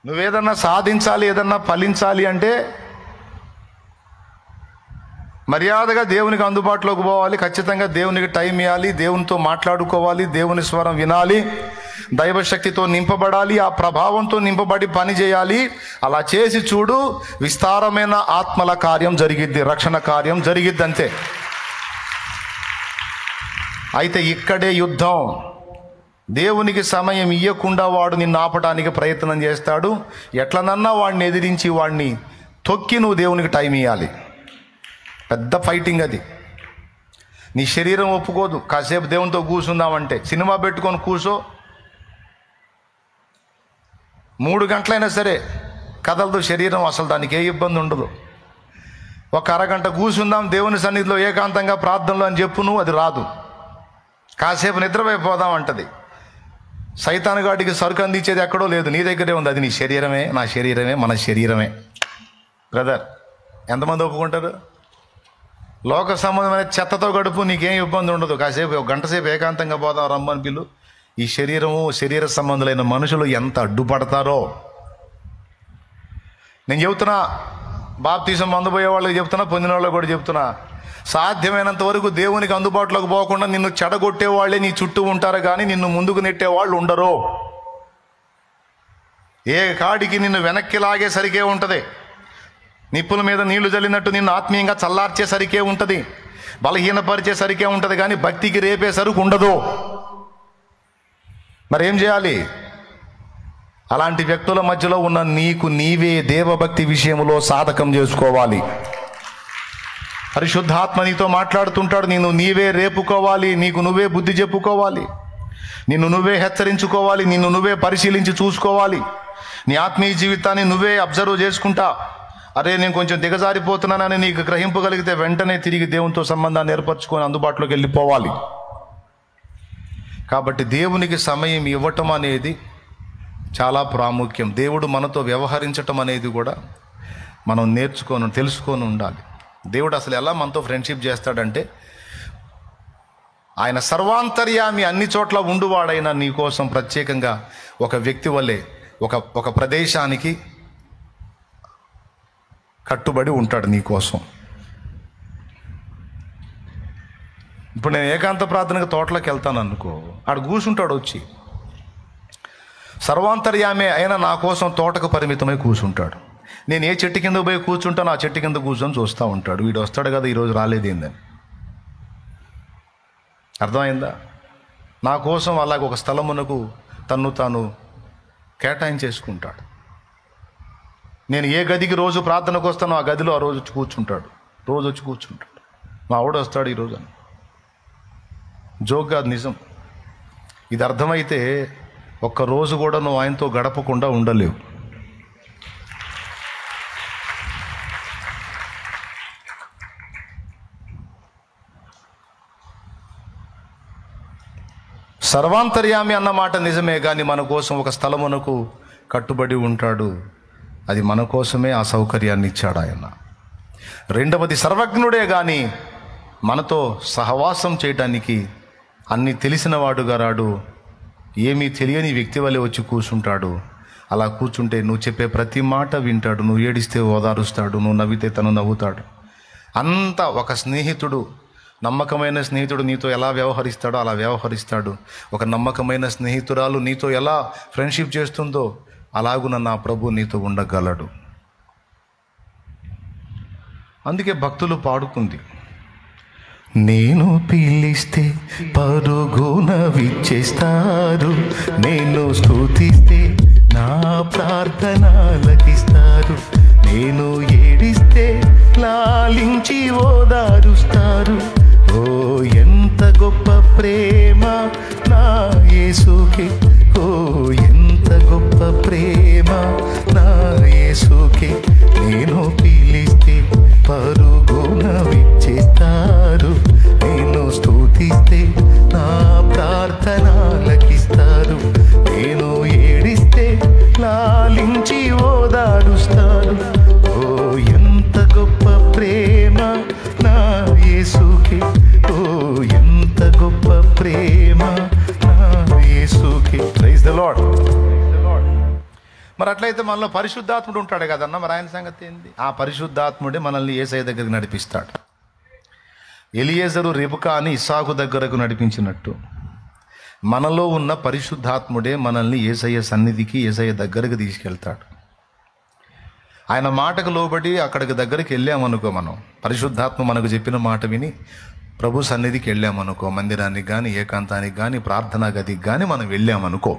S1: నువ్వేదన్నా సాధించాలి, ఏదన్నా ఫలించాలి అంటే మర్యాదగా దేవునికి అందుబాటులోకి పోవాలి. ఖచ్చితంగా దేవునికి టైం ఇవ్వాలి, దేవునితో మాట్లాడుకోవాలి, దేవుని స్వరం వినాలి, దైవశక్తితో నింపబడాలి, ఆ ప్రభావంతో నింపబడి పని చేయాలి. అలా చేసి చూడు, విస్తారమైన ఆత్మల కార్యం జరిగిద్ది, రక్షణ కార్యం జరిగిద్ది. అంతే. అయితే ఇక్కడే యుద్ధం. దేవునికి సమయం ఇవ్వకుండా వాడు నిన్ను ఆపడానికి ప్రయత్నం చేస్తాడు. ఎట్లనన్నా వాడిని ఎదిరించి వాడిని తొక్కి నువ్వు దేవునికి టైం ఇవ్వాలి. పెద్ద ఫైటింగ్ అది. నీ శరీరం ఒప్పుకోదు. కాసేపు దేవునితో కూర్చుందామంటే సినిమా పెట్టుకొని కూర్చో, 3 గంటలైనా సరే కదలదు శరీరం. అసలు దానికి ఏ ఇబ్బంది ఉండదు. ఒక అరగంట కూర్చుందాం దేవుని సన్నిధిలో ఏకాంతంగా ప్రార్థనలో అని చెప్పు, నువ్వు అది రాదు. కాసేపు నిద్రపోయిపోదాం అంటది. సైతానుగాడికి సరుకు అందించేది ఎక్కడో లేదు, నీ దగ్గరే ఉంది. అది నీ శరీరమే, నా శరీరమే, మన శరీరమే. బ్రదర్, ఎంతమంది ఒప్పుకుంటారు? లోక సంబంధమైన చెత్తతో గడుపు, నీకేం ఇబ్బంది ఉండదు. కాసేపు 1 గంట సేపు ఏకాంతంగా పోదాం రమ్మని పిల్లు. ఈ శరీర సంబంధులైన మనుషులు ఎంత అడ్డుపడతారో నేను చెబుతున్నా. బాప్తిసం పొందబోయే వాళ్ళకి చెప్తున్నా, పొందిన వాళ్ళకి కూడా చెప్తున్నా. సాధ్యమైనంత వరకు దేవునికి అందుబాటులోకి పోకుండా నిన్ను చెడగొట్టే వాళ్ళే నీ చుట్టూ ఉంటారు, కానీ నిన్ను ముందుకు నెట్టే వాళ్ళు ఉండరు. ఏ కాడికి నిన్ను వెనక్కి లాగేసరికే ఉంటుంది. నిప్పుల మీద నీళ్లు జల్లినట్టు నిన్ను ఆత్మీయంగా చల్లార్చేసరికే ఉంటుంది, బలహీనపరిచేసరికే ఉంటుంది, కానీ భక్తికి రేపేసరికి ఉండదు. మరేం చేయాలి? అలాంటి వ్యక్తుల మధ్యలో ఉన్న నీకు నీవే దేవభక్తి విషయంలో సాధకం చేసుకోవాలి. పరిశుద్ధాత్మ నీతో మాట్లాడుతుంటాడు. నీవే రేపుకోవాలి, నీకు నువ్వే బుద్ధి చెప్పుకోవాలి, నిన్ను నువ్వే హెచ్చరించుకోవాలి, నిన్ను నువ్వే పరిశీలించి చూసుకోవాలి. నీ ఆత్మీయ జీవితాన్ని నువ్వే అబ్జర్వ్ చేసుకుంటా. అరే నేను కొంచెం దిగజారిపోతున్నానని నీకు గ్రహింపగలిగితే వెంటనే తిరిగి దేవునితో సంబంధాన్ని ఏర్పరచుకొని అందుబాటులోకి వెళ్ళిపోవాలి. కాబట్టి దేవునికి సమయం ఇవ్వటం అనేది చాలా ప్రాముఖ్యం. దేవుడు మనతో వ్యవహరించటం అనేది కూడా మనం తెలుసుకొని ఉండాలి. దేవుడు అసలు ఎలా మనతో ఫ్రెండ్షిప్ చేస్తాడంటే, ఆయన సర్వాంతర్యామి, అన్ని చోట్ల ఉండువాడైన నీ కోసం ప్రత్యేకంగా ఒక వ్యక్తి వల్లే ఒక ప్రదేశానికి కట్టుబడి ఉంటాడు నీ కోసం. ఇప్పుడు నేను ఏకాంత ప్రార్థనకు తోటలోకి వెళ్తాను అనుకో, ఆడు కూర్చుంటాడు వచ్చి. సర్వాంతర్యామే అయినా నా కోసం తోటకు పరిమితమై కూర్చుంటాడు. నేను ఏ చెట్టు కింద పోయి కూర్చుంటాను ఆ చెట్టు కింద కూర్చొని చూస్తూ ఉంటాడు. వీడు వస్తాడు కదా ఈరోజు రాలేదేందని. అర్థమైందా? నా కోసం అలాగ ఒక స్థలమునకు తన్ను తాను కేటాయించేసుకుంటాడు. నేను ఏ గదికి రోజు ప్రార్థనకు వస్తానో ఆ గదిలో ఆ రోజు వచ్చి కూర్చుంటాడు. మా ఆవిడ వస్తాడు ఈరోజు అని. జోక్ కాదు, నిజం. ఇది అర్థమైతే ఒక్కరోజు కూడా నువ్వు ఆయనతో గడపకుండా ఉండలేవు. సర్వాంతర్యామి అన్న మాట నిజమే, కానీ మన కోసం ఒక స్థలమునకు కట్టుబడి ఉంటాడు. అది మన కోసమే ఆ సౌకర్యాన్ని ఇచ్చాడు ఆయన. రెండవది, సర్వజ్ఞుడే కానీ మనతో సహవాసం చేయటానికి అన్నీ తెలిసినవాడుగా రాడు. ఏమీ తెలియని వ్యక్తి వలె వచ్చి కూర్చుంటాడు. అలా కూర్చుంటే నువ్వు చెప్పే ప్రతి మాట వింటాడు. నువ్వు ఏడిస్తే ఓదారుస్తాడు, నువ్వు నవ్వితే తను నవ్వుతాడు. అంతా ఒక స్నేహితుడు, నమ్మకమైన స్నేహితుడు నీతో ఎలా వ్యవహరిస్తాడో అలా వ్యవహరిస్తాడు. ఒక నమ్మకమైన స్నేహితురాలు నీతో ఎలా ఫ్రెండ్షిప్ చేస్తుందో అలాగున నా ప్రభు నీతో ఉండగలడు. అందుకే భక్తులు పాడుకుంది, నేను పిలిస్తే పరుగున విచ్చేస్తారు, నేను స్తుతిస్తే నా ప్రార్థన ఆలకిస్తారు, నేను ఏడిస్తే లాలించి ఓదారుస్తారు. ఓ ఎంత గొప్ప ప్రేమ నా యేసుకే, ఓ ఎంత గొప్ప ప్రేమ నా యేసుకే. నేను పిలిస్తే పరుగున విచ్చేస్తారు, నేను స్తుతిస్తే నా ప్రార్థన ఆలకిస్తారు, నేను ఏడిస్తే లాలించి ఓదారుస్తారు. ఓ ఎంత గొప్ప ప్రేమ నా యేసుకే, ఓ ఎంత గొప్ప ప్రేమ నా యేసుకే. Praise the lord. మరి అట్లయితే మనలో పరిశుద్ధాత్ముడు ఉంటాడు కదన్నా, మరి ఆయన సంగతి ఏంది? ఆ పరిశుద్ధాత్ముడే మనల్ని యేసయ్య దగ్గరికి నడిపిస్తాడు. ఎలియేజరు రెబెకాని ఇస్సాకు దగ్గరకు నడిపించినట్టు మనలో ఉన్న పరిశుద్ధాత్ముడే మనల్ని యేసయ్య సన్నిధికి, యేసయ్య దగ్గరకు తీసుకెళ్తాడు. ఆయన మాటకు లోబడి అక్కడికి దగ్గరికి వెళ్ళామనుకో, మనం పరిశుద్ధాత్మ మనకు చెప్పిన మాట విని ప్రభు సన్నిధికి వెళ్ళామనుకో, మందిరానికి కానీ ఏకాంతానికి కానీ ప్రార్థనా గదికి కానీ మనం వెళ్ళామనుకో,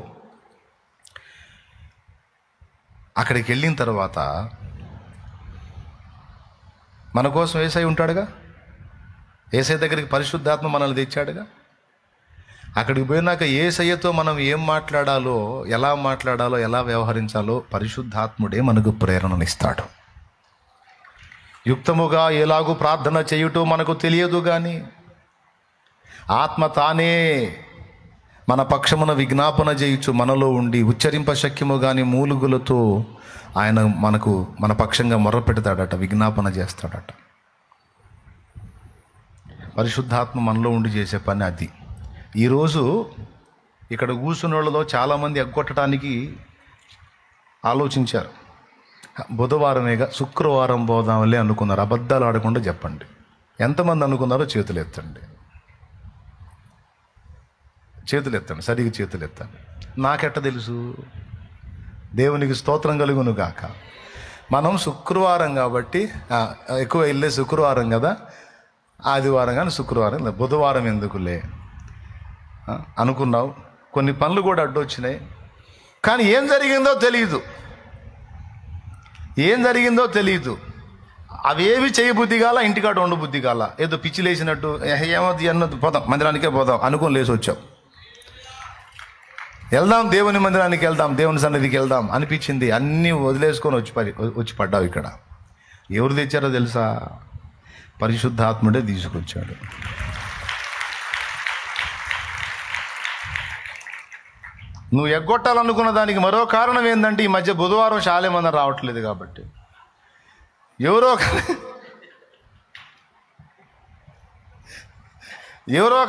S1: అక్కడికి వెళ్ళిన తర్వాత మన కోసం యేసయ్య ఉంటాడుగా. యేసయ్య దగ్గరికి పరిశుద్ధాత్మ మనల్ని తెచ్చాడుగా. అక్కడికి పోయినాక యేసయ్యతో మనం ఏం మాట్లాడాలో, ఎలా వ్యవహరించాలో పరిశుద్ధాత్ముడే మనకు ప్రేరణనిస్తాడు. యుక్తముగా ఎలాగూ ప్రార్థన చేయుటో మనకు తెలియదు, కానీ ఆత్మ తానే మన పక్షమున విజ్ఞాపన చేయుచు మనలో ఉండి ఉచ్చరింప శక్యము కానీ మూలుగులతో ఆయన మన పక్షంగా మొర్రపెడతాడట, విజ్ఞాపన చేస్తాడట. పరిశుద్ధాత్మ మనలో ఉండి చేసే పని అది. ఈరోజు ఇక్కడ కూర్చున్న వాళ్ళలో చాలామంది ఎగ్గొట్టడానికి ఆలోచించారు. బుధవారమేగా, శుక్రవారం పోదాంలే అనుకున్నారు. అబద్ధాలు ఆడకుండా చెప్పండి, ఎంతమంది అనుకున్నారో చేతులు ఎత్తండి. సరిగ్గా చేతులు ఎత్తండి. నాకెట్ట తెలుసు? దేవునికి స్తోత్రం కలుగును గాక. మనం శుక్రవారం కాబట్టి ఎక్కువ వెళ్ళే శుక్రవారం కదా, ఆదివారం కానీ శుక్రవారం, బుధవారం ఎందుకులే అనుకున్నావు. కొన్ని పనులు కూడా అడ్డొచ్చినాయి. కానీ ఏం జరిగిందో తెలియదు. అవేవి చేయబుద్ధి కాల, ఇంటికాడ ఉండబుద్ధి కాల, ఏదో పిచ్చి లేచినట్టు ఏమవుతుంది అన్నది, పోదాం మందిరానికే పోదాం అనుకొని లేచి వచ్చాం. వెళ్దాం దేవుని మందిరానికి వెళ్దాం, దేవుని సన్నిధికి వెళ్దాం అనిపించింది. అన్నీ వదిలేసుకొని వచ్చి పడ్డావు ఇక్కడ. ఎవరు తెచ్చారో తెలుసా? పరిశుద్ధాత్ముడే తీసుకొచ్చాడు. నువ్వు ఎగ్గొట్టాలనుకున్న దానికి మరో కారణం ఏంటంటే, ఈ మధ్య బుధవారం శాలేమన్నా రావట్లేదు కాబట్టి ఎవరో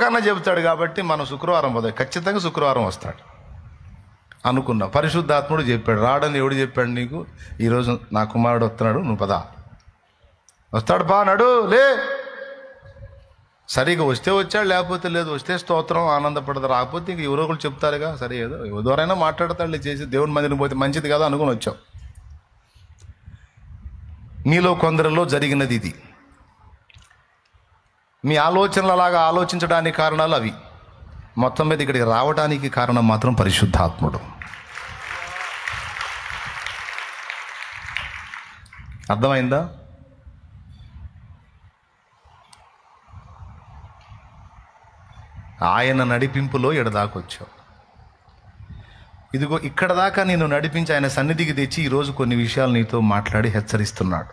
S1: కన్నా చెబుతాడు కాబట్టి మనం శుక్రవారం పోదాం, ఖచ్చితంగా శుక్రవారం వస్తాడు అనుకున్నాం. పరిశుద్ధాత్ముడు చెప్పాడు. రాడని ఎవడు చెప్పాడు నీకు? ఈరోజు నా కుమారుడు వస్తున్నాడు, నువ్వు పదా, వస్తాడు పా, నడు లే. సరిగా వస్తే వచ్చాడు, లేకపోతే లేదు. వస్తే స్తోత్రం, ఆనందపడదు. రాకపోతే ఇంక ఎవరో ఒకరు చెప్తారుగా, సరే ఏదో ఎవరైనా మాట్లాడతాడు చేసి దేవుని మందిరం పోతే మంచిది కదా అనుకుని వచ్చావు. మీలో కొందరిలో జరిగినది ఇది. మీ ఆలోచనలు అలాగా ఆలోచించడానికి కారణాలు అవి. మొత్తం మీద ఇక్కడికి రావడానికి కారణం మాత్రం పరిశుద్ధాత్ముడు. అర్థమైందా? ఆయన నడిపింపులో ఎడదాకొచ్చావు. ఇదిగో ఇక్కడ దాకా నేను నడిపించి ఆయన సన్నిధికి తెచ్చి ఈరోజు కొన్ని విషయాలు నీతో మాట్లాడి హెచ్చరిస్తున్నాడు.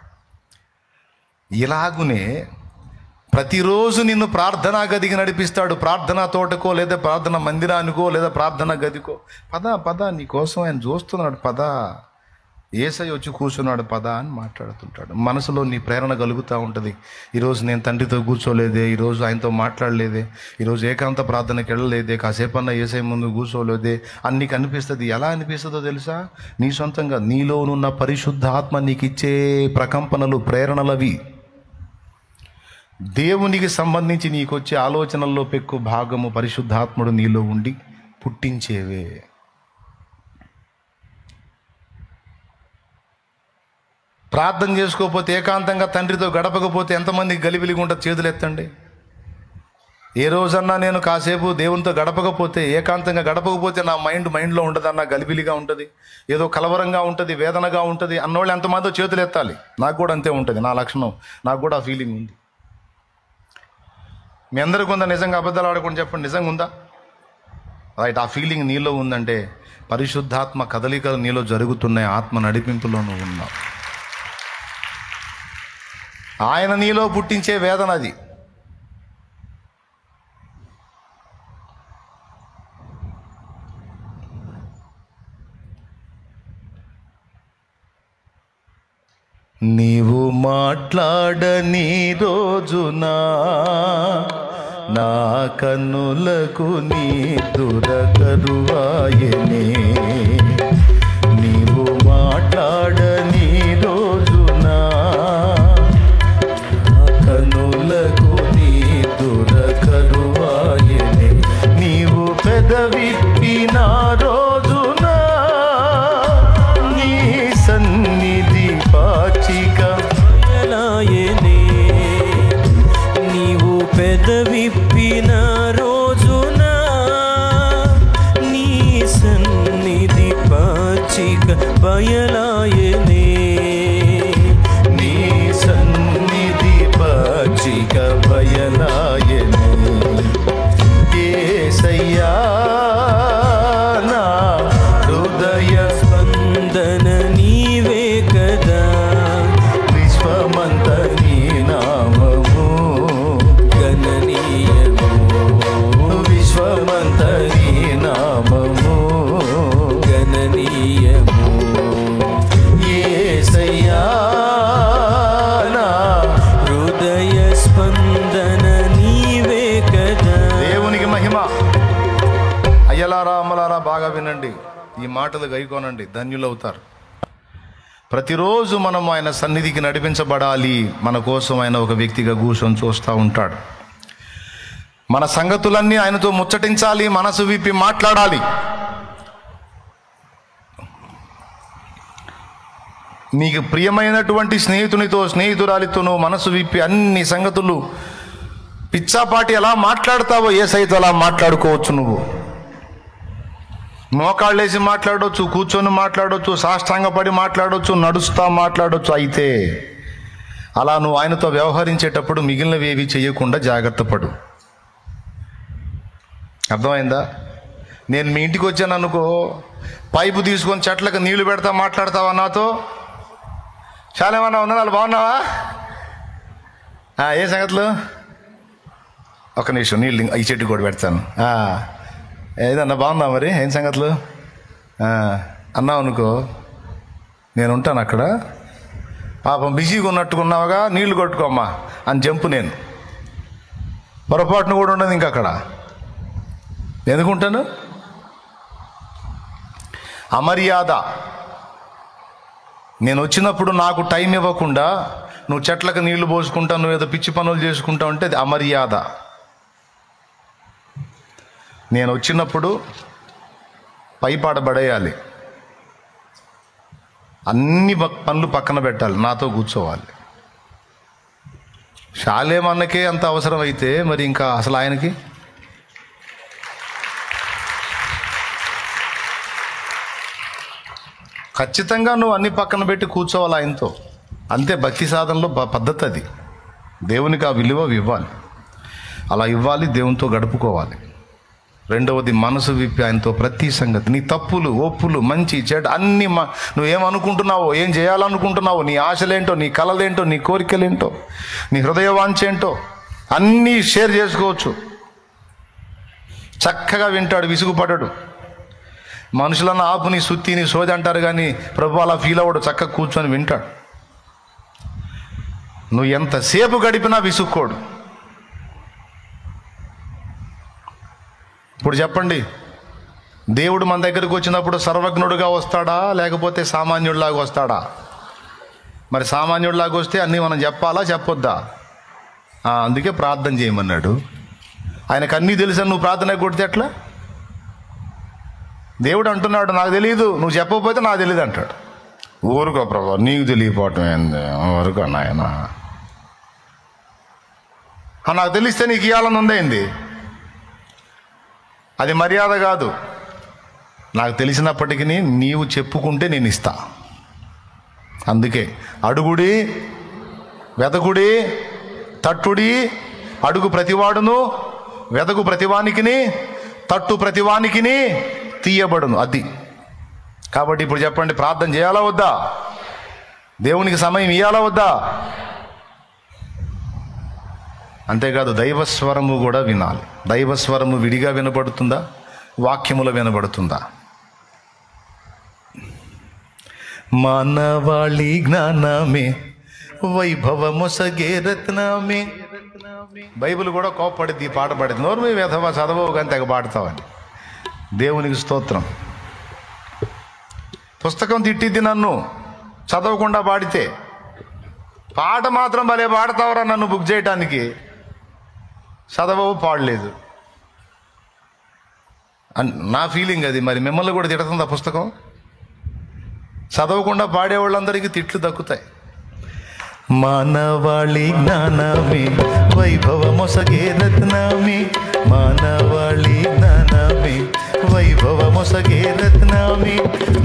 S1: ఇలాగునే ప్రతిరోజు నిన్ను ప్రార్థనా గదికి నడిపిస్తాడు. ప్రార్థనా తోటకో, లేదా ప్రార్థన మందిరానికో, లేదా ప్రార్థనా గదికో. పద నీకోసం ఆయన చూస్తున్నాడు. యేసయ్య వచ్చి కూర్చున్నాడు, పద అని మాట్లాడుతుంటాడు. మనసులో నీ ప్రేరణ కలుగుతూ ఉంటుంది. ఈరోజు నేను తండ్రితో కూర్చోలేదే, ఈరోజు ఆయనతో మాట్లాడలేదే, ఈరోజు ఏకాంత ప్రార్థనకి వెళ్ళలేదే, కాసేపన్నా యేసయ్య ముందు కూర్చోలేదే అని నీకు అనిపిస్తుంది. ఎలా అనిపిస్తుందో తెలుసా? నీ సొంతంగా నీలోనున్న పరిశుద్ధ ఆత్మ నీకు ఇచ్చే ప్రకంపనలు, ప్రేరణలవి. దేవునికి సంబంధించి నీకు వచ్చే ఆలోచనల్లో పెక్కు భాగము పరిశుద్ధాత్ముడు నీలో ఉండి పుట్టించేవే. ప్రార్థన చేసుకోకపోతే, ఏకాంతంగా తండ్రితో గడపకపోతే ఎంతమందికి గలిబిలిగా ఉంటుంది? చేతులు ఎత్తండి. ఏ రోజన్నా నేను కాసేపు దేవునితో గడపకపోతే, ఏకాంతంగా గడపకపోతే నా మైండ్లో ఉంటుంది అన్న, గలిబిలిగా ఉంటుంది, ఏదో కలవరంగా ఉంటుంది, వేదనగా ఉంటుంది అన్నోళ్ళు ఎంతమందో చేతులు ఎత్తాలి. నాకు కూడా అంతే ఉంటుంది, నా లక్షణం, నాకు కూడా ఆ ఫీలింగ్ ఉంది. మీ అందరికీ ఉందా? నిజంగా అబద్ధాలు ఆడకుండా చెప్పండి, నిజంగా ఉందా? రైట్. ఆ ఫీలింగ్ నీలో ఉందంటే పరిశుద్ధాత్మ కదలికలు నీలో జరుగుతున్నాయి, ఆత్మ నడిపింపులో నువ్వు ఉన్నావు. ఆయన నీలో పుట్టించే వేదన అది. నీవు మాట్లాడని రోజున నా కన్నులకు నీ దురకరువాయనే. నీవు మాట్లాడని రోజున నా కన్నులకు నీ దురకరువాయనే. నీవు పెదవిప్పిన రోజున నీ సన్నిధి పాచిక
S2: బయలాయనే. నీవు పెదవిప్పిన రోజున నీ సన్నిధి పాచిక బయలాయనే.
S1: నీ సన్నిధి పాచిక బయలాయనే. యేసయ్యా నా హృదయ
S2: స్పందన నీవే కదా.
S1: విశ్వమంత నీ నామము
S2: గణనీయము.
S1: విశ్వమంత నీ నామము
S2: గణనీయము.
S1: యేసయ్యా నా
S2: హృదయ స్పందన నీవే కదా.
S1: దేవునికి మహిమ. అయ్యలారా, అమ్మలారా, బాగా వినండి, ఈ మాటలు గైకోనండి, ధన్యులవుతారు. ప్రతిరోజు మనం ఆయన సన్నిధికి నడిపించబడాలి. మన కోసం ఆయన ఒక వ్యక్తిగా కూర్చొని చూస్తూ ఉంటాడు. మన సంగతులన్నీ ఆయనతో ముచ్చటించాలి, మనసు విప్పి మాట్లాడాలి. నీకు ప్రియమైనటువంటి స్నేహితునితో, స్నేహితురాలితోనూ మనసు విప్పి అన్ని సంగతులు పిచ్చాపాటి ఎలా మాట్లాడతావో యేసయ్యతో అలా మాట్లాడుకోవచ్చు నువ్వు. మోకాళ్ళేసి మాట్లాడవచ్చు, కూర్చొని మాట్లాడవచ్చు, సాష్టాంగపడి మాట్లాడవచ్చు, నడుస్తా మాట్లాడవచ్చు. అయితే అలా నువ్వు ఆయనతో వ్యవహరించేటప్పుడు మిగిలినవి ఏవి చేయకుండా జాగ్రత్త పడు. అర్థమైందా? నేను మీ ఇంటికి వచ్చాను అనుకో, పైపు తీసుకొని చెట్లకు నీళ్లు పెడతా మాట్లాడతావా నాతో? చాలా ఏమన్నా ఉన్నా వాళ్ళు బాగున్నావా? ఏ సంగతులు? ఒక నిమిషం నీళ్ళు ఈ చెట్టు కూడా పెడతాను. ఏదన్నా బాగుందా మరి? ఏం సంగతులు అన్నావు అనుకో, నేను ఉంటాను అక్కడ. పాపం బిజీగా ఉన్నట్టుకున్నావుగా, నీళ్లు కొట్టుకోమ్మా అని జంపు. నేను పొరపాటును కూడా ఉండదు ఇంక అక్కడ. ఎందుకుంటాను? అమర్యాద. నేను వచ్చినప్పుడు నాకు టైం ఇవ్వకుండా నువ్వు చెట్లకు నీళ్లు పోసుకుంటావు, నువ్వు ఏదో పిచ్చి పనులు చేసుకుంటావు అంటే అది అమర్యాద. నేను వచ్చినప్పుడు పైపాడబడేయాలి, అన్ని పనులు పక్కన పెట్టాలి, నాతో కూర్చోవాలి. శాలేమన్నకే అంత అవసరం అయితే మరి ఇంకా అసలు ఆయనకి? ఖచ్చితంగా నువ్వు అన్ని పక్కన పెట్టి కూర్చోవాలి ఆయనతో. అంతే భక్తి సాధనలో పద్ధతి అది. దేవునికి ఆ విలువ ఇవ్వాలి, అలా ఇవ్వాలి, దేవునితో గడుపుకోవాలి. రెండవది, మనసు విప్పి ఆయనతో ప్రతి సంగతి, నీ తప్పులు ఒప్పులు మంచి చెడు అన్నీ, నువ్వేమనుకుంటున్నావో, ఏం చేయాలనుకుంటున్నావో, నీ ఆశలేంటో, నీ కలలేంటో, నీ కోరికలేంటో, నీ హృదయ వాంఛేంటో అన్నీ షేర్ చేసుకోవచ్చు. చక్కగా వింటాడు, విసుగుపడడు. మనుషులన్న ఆపు నీ సుత్తి నీ సోది అంటారు కానీ ప్రభు అలా ఫీల్ అవ్వడు, చక్కగా కూర్చొని వింటాడు. నువ్వు ఎంతసేపు గడిపినా విసుక్కోడు. ఇప్పుడు చెప్పండి, దేవుడు మన దగ్గరికి వచ్చినప్పుడు సర్వజ్ఞుడుగా వస్తాడా లేకపోతే సామాన్యుడిలాగా వస్తాడా? మరి సామాన్యుడిలాగా వస్తే అన్నీ మనం చెప్పాలా చెప్పొద్దా? అందుకే ప్రార్థన చేయమన్నాడు. ఆయనకు అన్నీ తెలుసని నువ్వు ప్రార్థన కొడితే ఎట్లా? దేవుడు అంటున్నాడు, నాకు తెలియదు, నువ్వు చెప్పకపోతే నాకు తెలియదు అంటాడు. ఊరుకో ప్రభా, నీకు తెలియపోవటం ఏంది, ఊరుకో నాయన. నాకు తెలిస్తే నీకు ఇవ్వాలని ఉందేంది? అది మర్యాద కాదు. నాకు తెలిసినప్పటికీ నీవు చెప్పుకుంటే నేను ఇస్తా. అందుకే అడుగుడి, వెదకుడి, తట్టుడి, అడుగు ప్రతివాడును, వెదకు ప్రతివానికిని, తట్టు ప్రతివానికిని తీయబడును. అది కాబట్టి ఇప్పుడు చెప్పండి, ప్రార్థన చేయాలా వద్దా? దేవునికి సమయం ఇవ్వాలా వద్దా? అంతేకాదు దైవస్వరము కూడా వినాలి. దైవస్వరము విడిగా వినబడుతుందా, వాక్యములో వినబడుతుందా? మానవాళి జ్ఞానమే వైభవమొసగే రత్నమే. బైబిల్ కూడా కోప్పడిద్ది, పాట పడింది. నోరు మీ వెధవ చదవవు కానీ తెగ పాడతావని. దేవునికి స్తోత్రం. పుస్తకం తిట్టిద్ది నన్ను చదవకుండా పాడితే. పాట మాత్రం భలే పాడతావరా నన్ను బుక్ చేయటానికి, చదవవు, పాడలేదు. నా ఫీలింగ్ అది. మరి మిమ్మల్ని కూడా తిడుతుంది ఆ పుస్తకం? చదవకుండా పాడేవాళ్ళందరికీ తిట్లు దక్కుతాయి. మానవాళి జ్ఞానమే వైభవమొసగే రత్నమే, మానవాళి జ్ఞానమే వైభవమొసగే రత్నమే,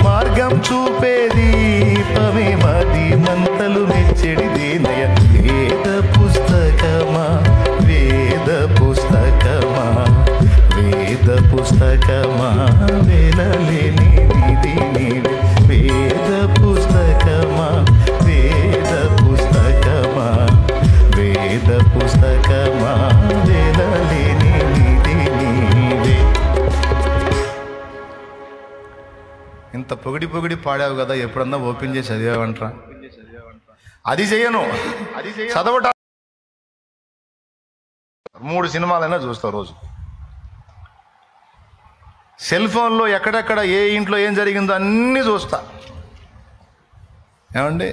S1: మార్గం చూపే దీపమే, మాది మంతలు మెచ్చడిదేనయ. వేద పుస్తకమా, వేద పుస్తకమా, వేద పుస్తకమా, వేలలేని నిధి నీవే. వేద పుస్తకమా, వేద పుస్తకమా, వేద పుస్తకమా, వేలలేని నిధి నీవే. ఇంత పొగిడి పొగిడి పాడావు కదా, ఎప్పుడన్నా ఓపెన్ చేసి చదివావంటరా? అది చెయ్యను, చదవటం 3 సినిమాలైనా చూస్తావు రోజు. సెల్ ఫోన్లో ఎక్కడెక్కడ ఏ ఇంట్లో ఏం జరిగిందో అన్నీ చూస్తా. ఏమండి,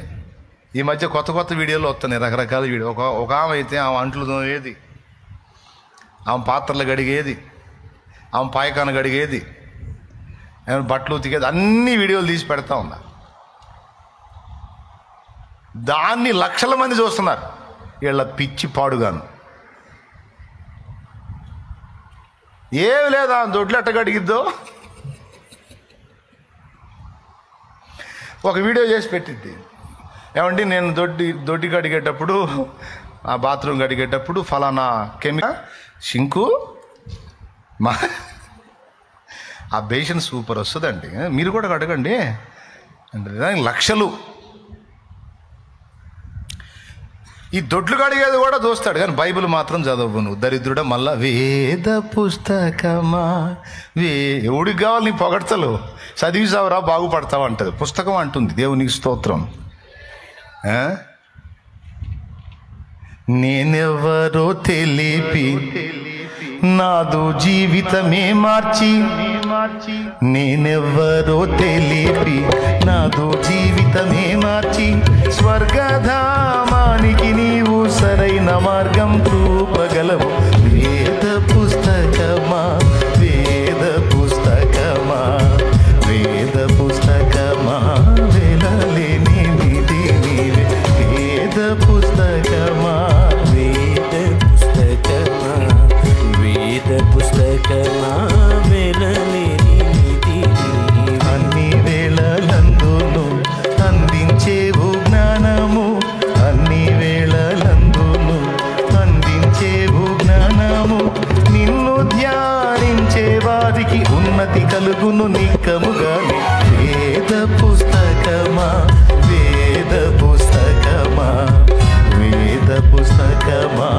S1: ఈ మధ్య కొత్త కొత్త వీడియోలు వస్తున్నాయి, రకరకాల వీడియో. ఒక ఆమె అయితే ఆమె అంట్లు తోమేది, ఆమె పాత్రలు గడిగేది, ఆమె పాయకాన గడిగేది, ఏమైనా బట్టలు ఉతికేది, అన్ని వీడియోలు తీసి పెడతా ఉన్నా. దాన్ని లక్షల మంది చూస్తున్నారు. వీళ్ళ పిచ్చి పాడుగాను. ఏమి లేదా దొడ్లు ఎట్ట గడిగిద్దో, ఒక వీడియో చేసి పెట్టిద్ది. ఏమండి నేను దొడ్డి కడిగేటప్పుడు, ఆ బాత్రూమ్ కడిగేటప్పుడు ఫలానా షింకు ఆ బేషన్ సూపర్ వస్తుందండి, మీరు కూడా కడగండి అంటే దానికి లక్షలు. ఈ దొడ్లు కడిగేది కూడా చూస్తాడు కానీ బైబిల్ మాత్రం చదవవు నువ్వు, దరిద్రుడ. మళ్ళా వేద పుస్తకమా ఎవడికి కావాలి నీ పొగడ్తలు, చదివిసావురా బాగుపడతావు అంటది. పుస్తకం అంటుంది, దేవునికి స్తోత్రం. నేనెవరో తెలిపి నాదు జీవితమే మార్చి, నేనెవరో తెలిపి నాదు జీవితమే మార్చి, స్వర్గధామానికి నీవు సరైన మార్గం చూపగలవు. వేద పుస్తకమా వేద పుస్తకమా వేద పుస్తకమా వెలలేని నిధి నీవే. వేద పుస్తకమా
S2: వేద పుస్తకమా వేద పుస్తకమా వెలలేని నిధి నీవే.
S1: అన్ని వేళలందును అందించేవు జ్ఞానము, అన్ని వేళలందును అందించేవు జ్ఞానము. నిన్ను ధ్యానించే వారికి ఉన్నతి కలుగును నిక్కముగానే. వేద పుస్తకమా వేద పుస్తకమా వేద పుస్తకమా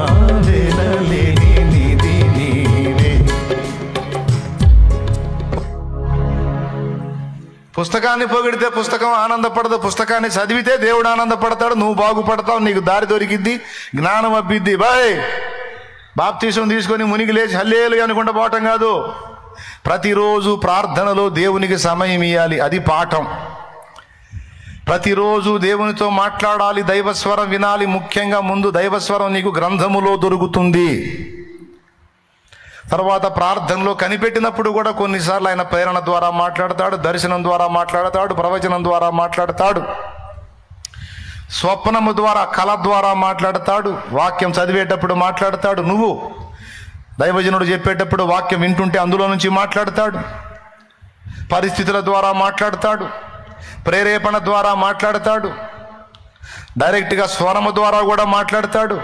S1: వెలలేని నిధి నీవే. పుస్తకాన్ని పొగిడితే పుస్తకం ఆనందపడదు, పుస్తకాన్ని చదివితే దేవుడు ఆనందపడతాడు, నువ్వు బాగుపడతావు, నీకు దారి దొరికిద్ది, జ్ఞానం అబ్బిద్ది. బాప్తీసం తీసుకొని మునిగి లేచి హల్లేలు అనుకుంటా పోవటం కాదు. ప్రతిరోజు ప్రార్థనలో దేవునికి సమయం ఇవ్వాలి, అది పాఠం. ప్రతిరోజు దేవునితో మాట్లాడాలి, దైవస్వరం వినాలి. ముఖ్యంగా ముందు దైవస్వరం నీకు గ్రంథములో దొరుకుతుంది. తర్వాత ప్రార్థనలో కనిపెట్టినప్పుడు కూడా కొన్నిసార్లు ఆయన ప్రేరణ ద్వారా మాట్లాడతాడు, దర్శనం ద్వారా మాట్లాడతాడు, ప్రవచనం ద్వారా మాట్లాడతాడు, స్వప్నము ద్వారా కళ ద్వారా మాట్లాడతాడు, వాక్యం చదివేటప్పుడు మాట్లాడతాడు, నువ్వు దైవజనుడు చెప్పేటప్పుడు వాక్యం వింటుంటే అందులో నుంచి మాట్లాడతాడు, పరిస్థితుల ద్వారా మాట్లాడతాడు, ప్రేరేపణ ద్వారా మాట్లాడతాడు, డైరెక్ట్గా స్వరము ద్వారా కూడా మాట్లాడతాడు.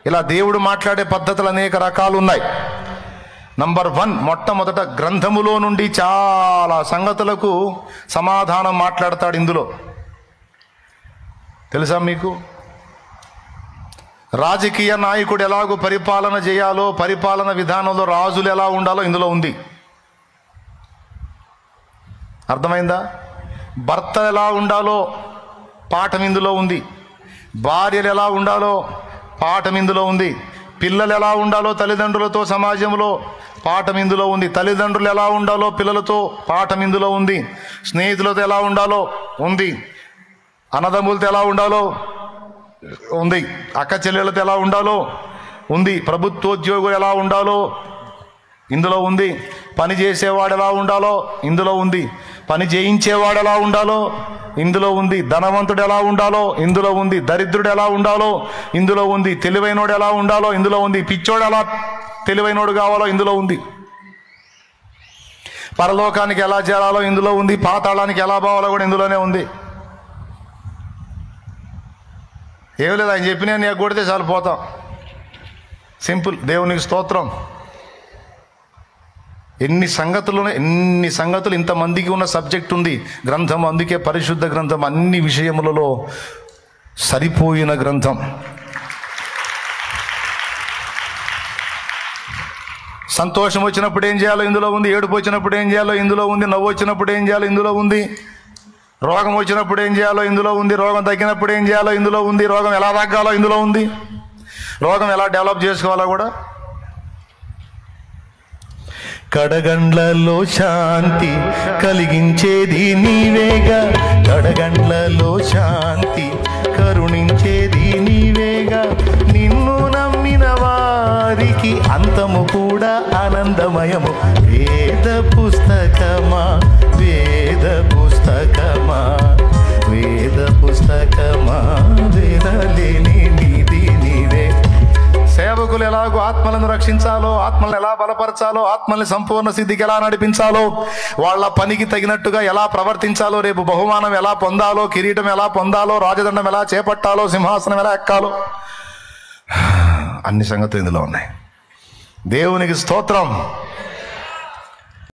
S1: ఇలా దేవుడు మాట్లాడే పద్ధతులు అనేక రకాలు ఉన్నాయి. నంబర్ 1, మొట్టమొదట గ్రంథములో నుండి చాలా సంగతులకు సమాధానం మాట్లాడతాడు. ఇందులో తెలుసా మీకు, రాజకీయ నాయకుడు ఎలాగో పరిపాలన చేయాలో, పరిపాలన విధానంలో రాజులు ఎలా ఉండాలో ఇందులో ఉంది. అర్థమైందా? భర్త ఎలా ఉండాలో పాఠం ఇందులో ఉంది, భార్యలు ఎలా ఉండాలో పాఠం ఇందులో ఉంది, పిల్లలు ఎలా ఉండాలో తల్లిదండ్రులతో సమాజంలో పాఠం ఇందులో ఉంది, తల్లిదండ్రులు ఎలా ఉండాలో పిల్లలతో పాఠం ఇందులో ఉంది, స్నేహితులతో ఎలా ఉండాలో ఉంది, అన్నదమ్ములతో ఎలా ఉండాలో ఉంది, అక్క చెల్లెలతో ఎలా ఉండాలో ఉంది, ప్రభుత్వోద్యోగులు ఎలా ఉండాలో ఇందులో ఉంది, పని చేసేవాడు ఎలా ఉండాలో ఇందులో ఉంది, పని చేయించేవాడు ఎలా ఉండాలో ఇందులో ఉంది, ధనవంతుడు ఎలా ఉండాలో ఇందులో ఉంది, దరిద్రుడు ఎలా ఉండాలో ఇందులో ఉంది, తెలివైనోడు ఎలా ఉండాలో ఇందులో ఉంది, పిచ్చోడు ఎలా తెలివైనోడు కావాలో ఇందులో ఉంది, పరలోకానికి ఎలా చేరాలో ఇందులో ఉంది, పాతాళానికి ఎలా పోవాలో కూడా ఇందులోనే ఉంది. ఏం లేదు, ఆయన చెప్పినా నీకు కొడితే చాలు పోతాం, సింపుల్. దేవునికి స్తోత్రం. ఎన్ని సంగతులు ఇంతమందికి ఉన్న సబ్జెక్ట్ ఉంది గ్రంథం. అందుకే పరిశుద్ధ గ్రంథం అన్ని విషయములలో సరిపోయిన గ్రంథం. సంతోషం వచ్చినప్పుడు ఏం చేయాలో ఇందులో ఉంది, ఏడుపు వచ్చినప్పుడు ఏం చేయాలో ఇందులో ఉంది, నవ్వు వచ్చినప్పుడు ఏం చేయాలో ఇందులో ఉంది, రోగం వచ్చినప్పుడు ఏం చేయాలో ఇందులో ఉంది, రోగం తగ్గినప్పుడు ఏం చేయాలో ఇందులో ఉంది, రోగం ఎలా తగ్గాలో ఇందులో ఉంది, రోగం ఎలా డెవలప్ చేసుకోవాలో కూడా. కడగండ్లలో శాంతి కలిగించేది నీవేగా, కడగండ్లలో శాంతి కరుణించేది నీవేగా, నిన్ను నమ్మిన వారికి అంతము కూడా ఆనందమయము. వేద పుస్తకమా వేద పుస్తకమా వేద పుస్తకమా వెలలేని నిధి నీవే. సేవకులు ఎలాగో ఆత్మలను రక్షించాలో, ఆత్మలను ఎలా బలపరచాలో, ఆత్మల్ని సంపూర్ణ స్థితికి ఎలా నడిపించాలో, వాళ్ళ పనికి తగినట్టుగా ఎలా ప్రవర్తించాలో, రేపు బహుమానం ఎలా పొందాలో, కిరీటం ఎలా పొందాలో, రాజదండం ఎలా చేపట్టాలో, సింహాసనం ఎలా ఎక్కాలో, అన్ని సంగతులు ఇందులో ఉన్నాయి. దేవునికి స్తోత్రం.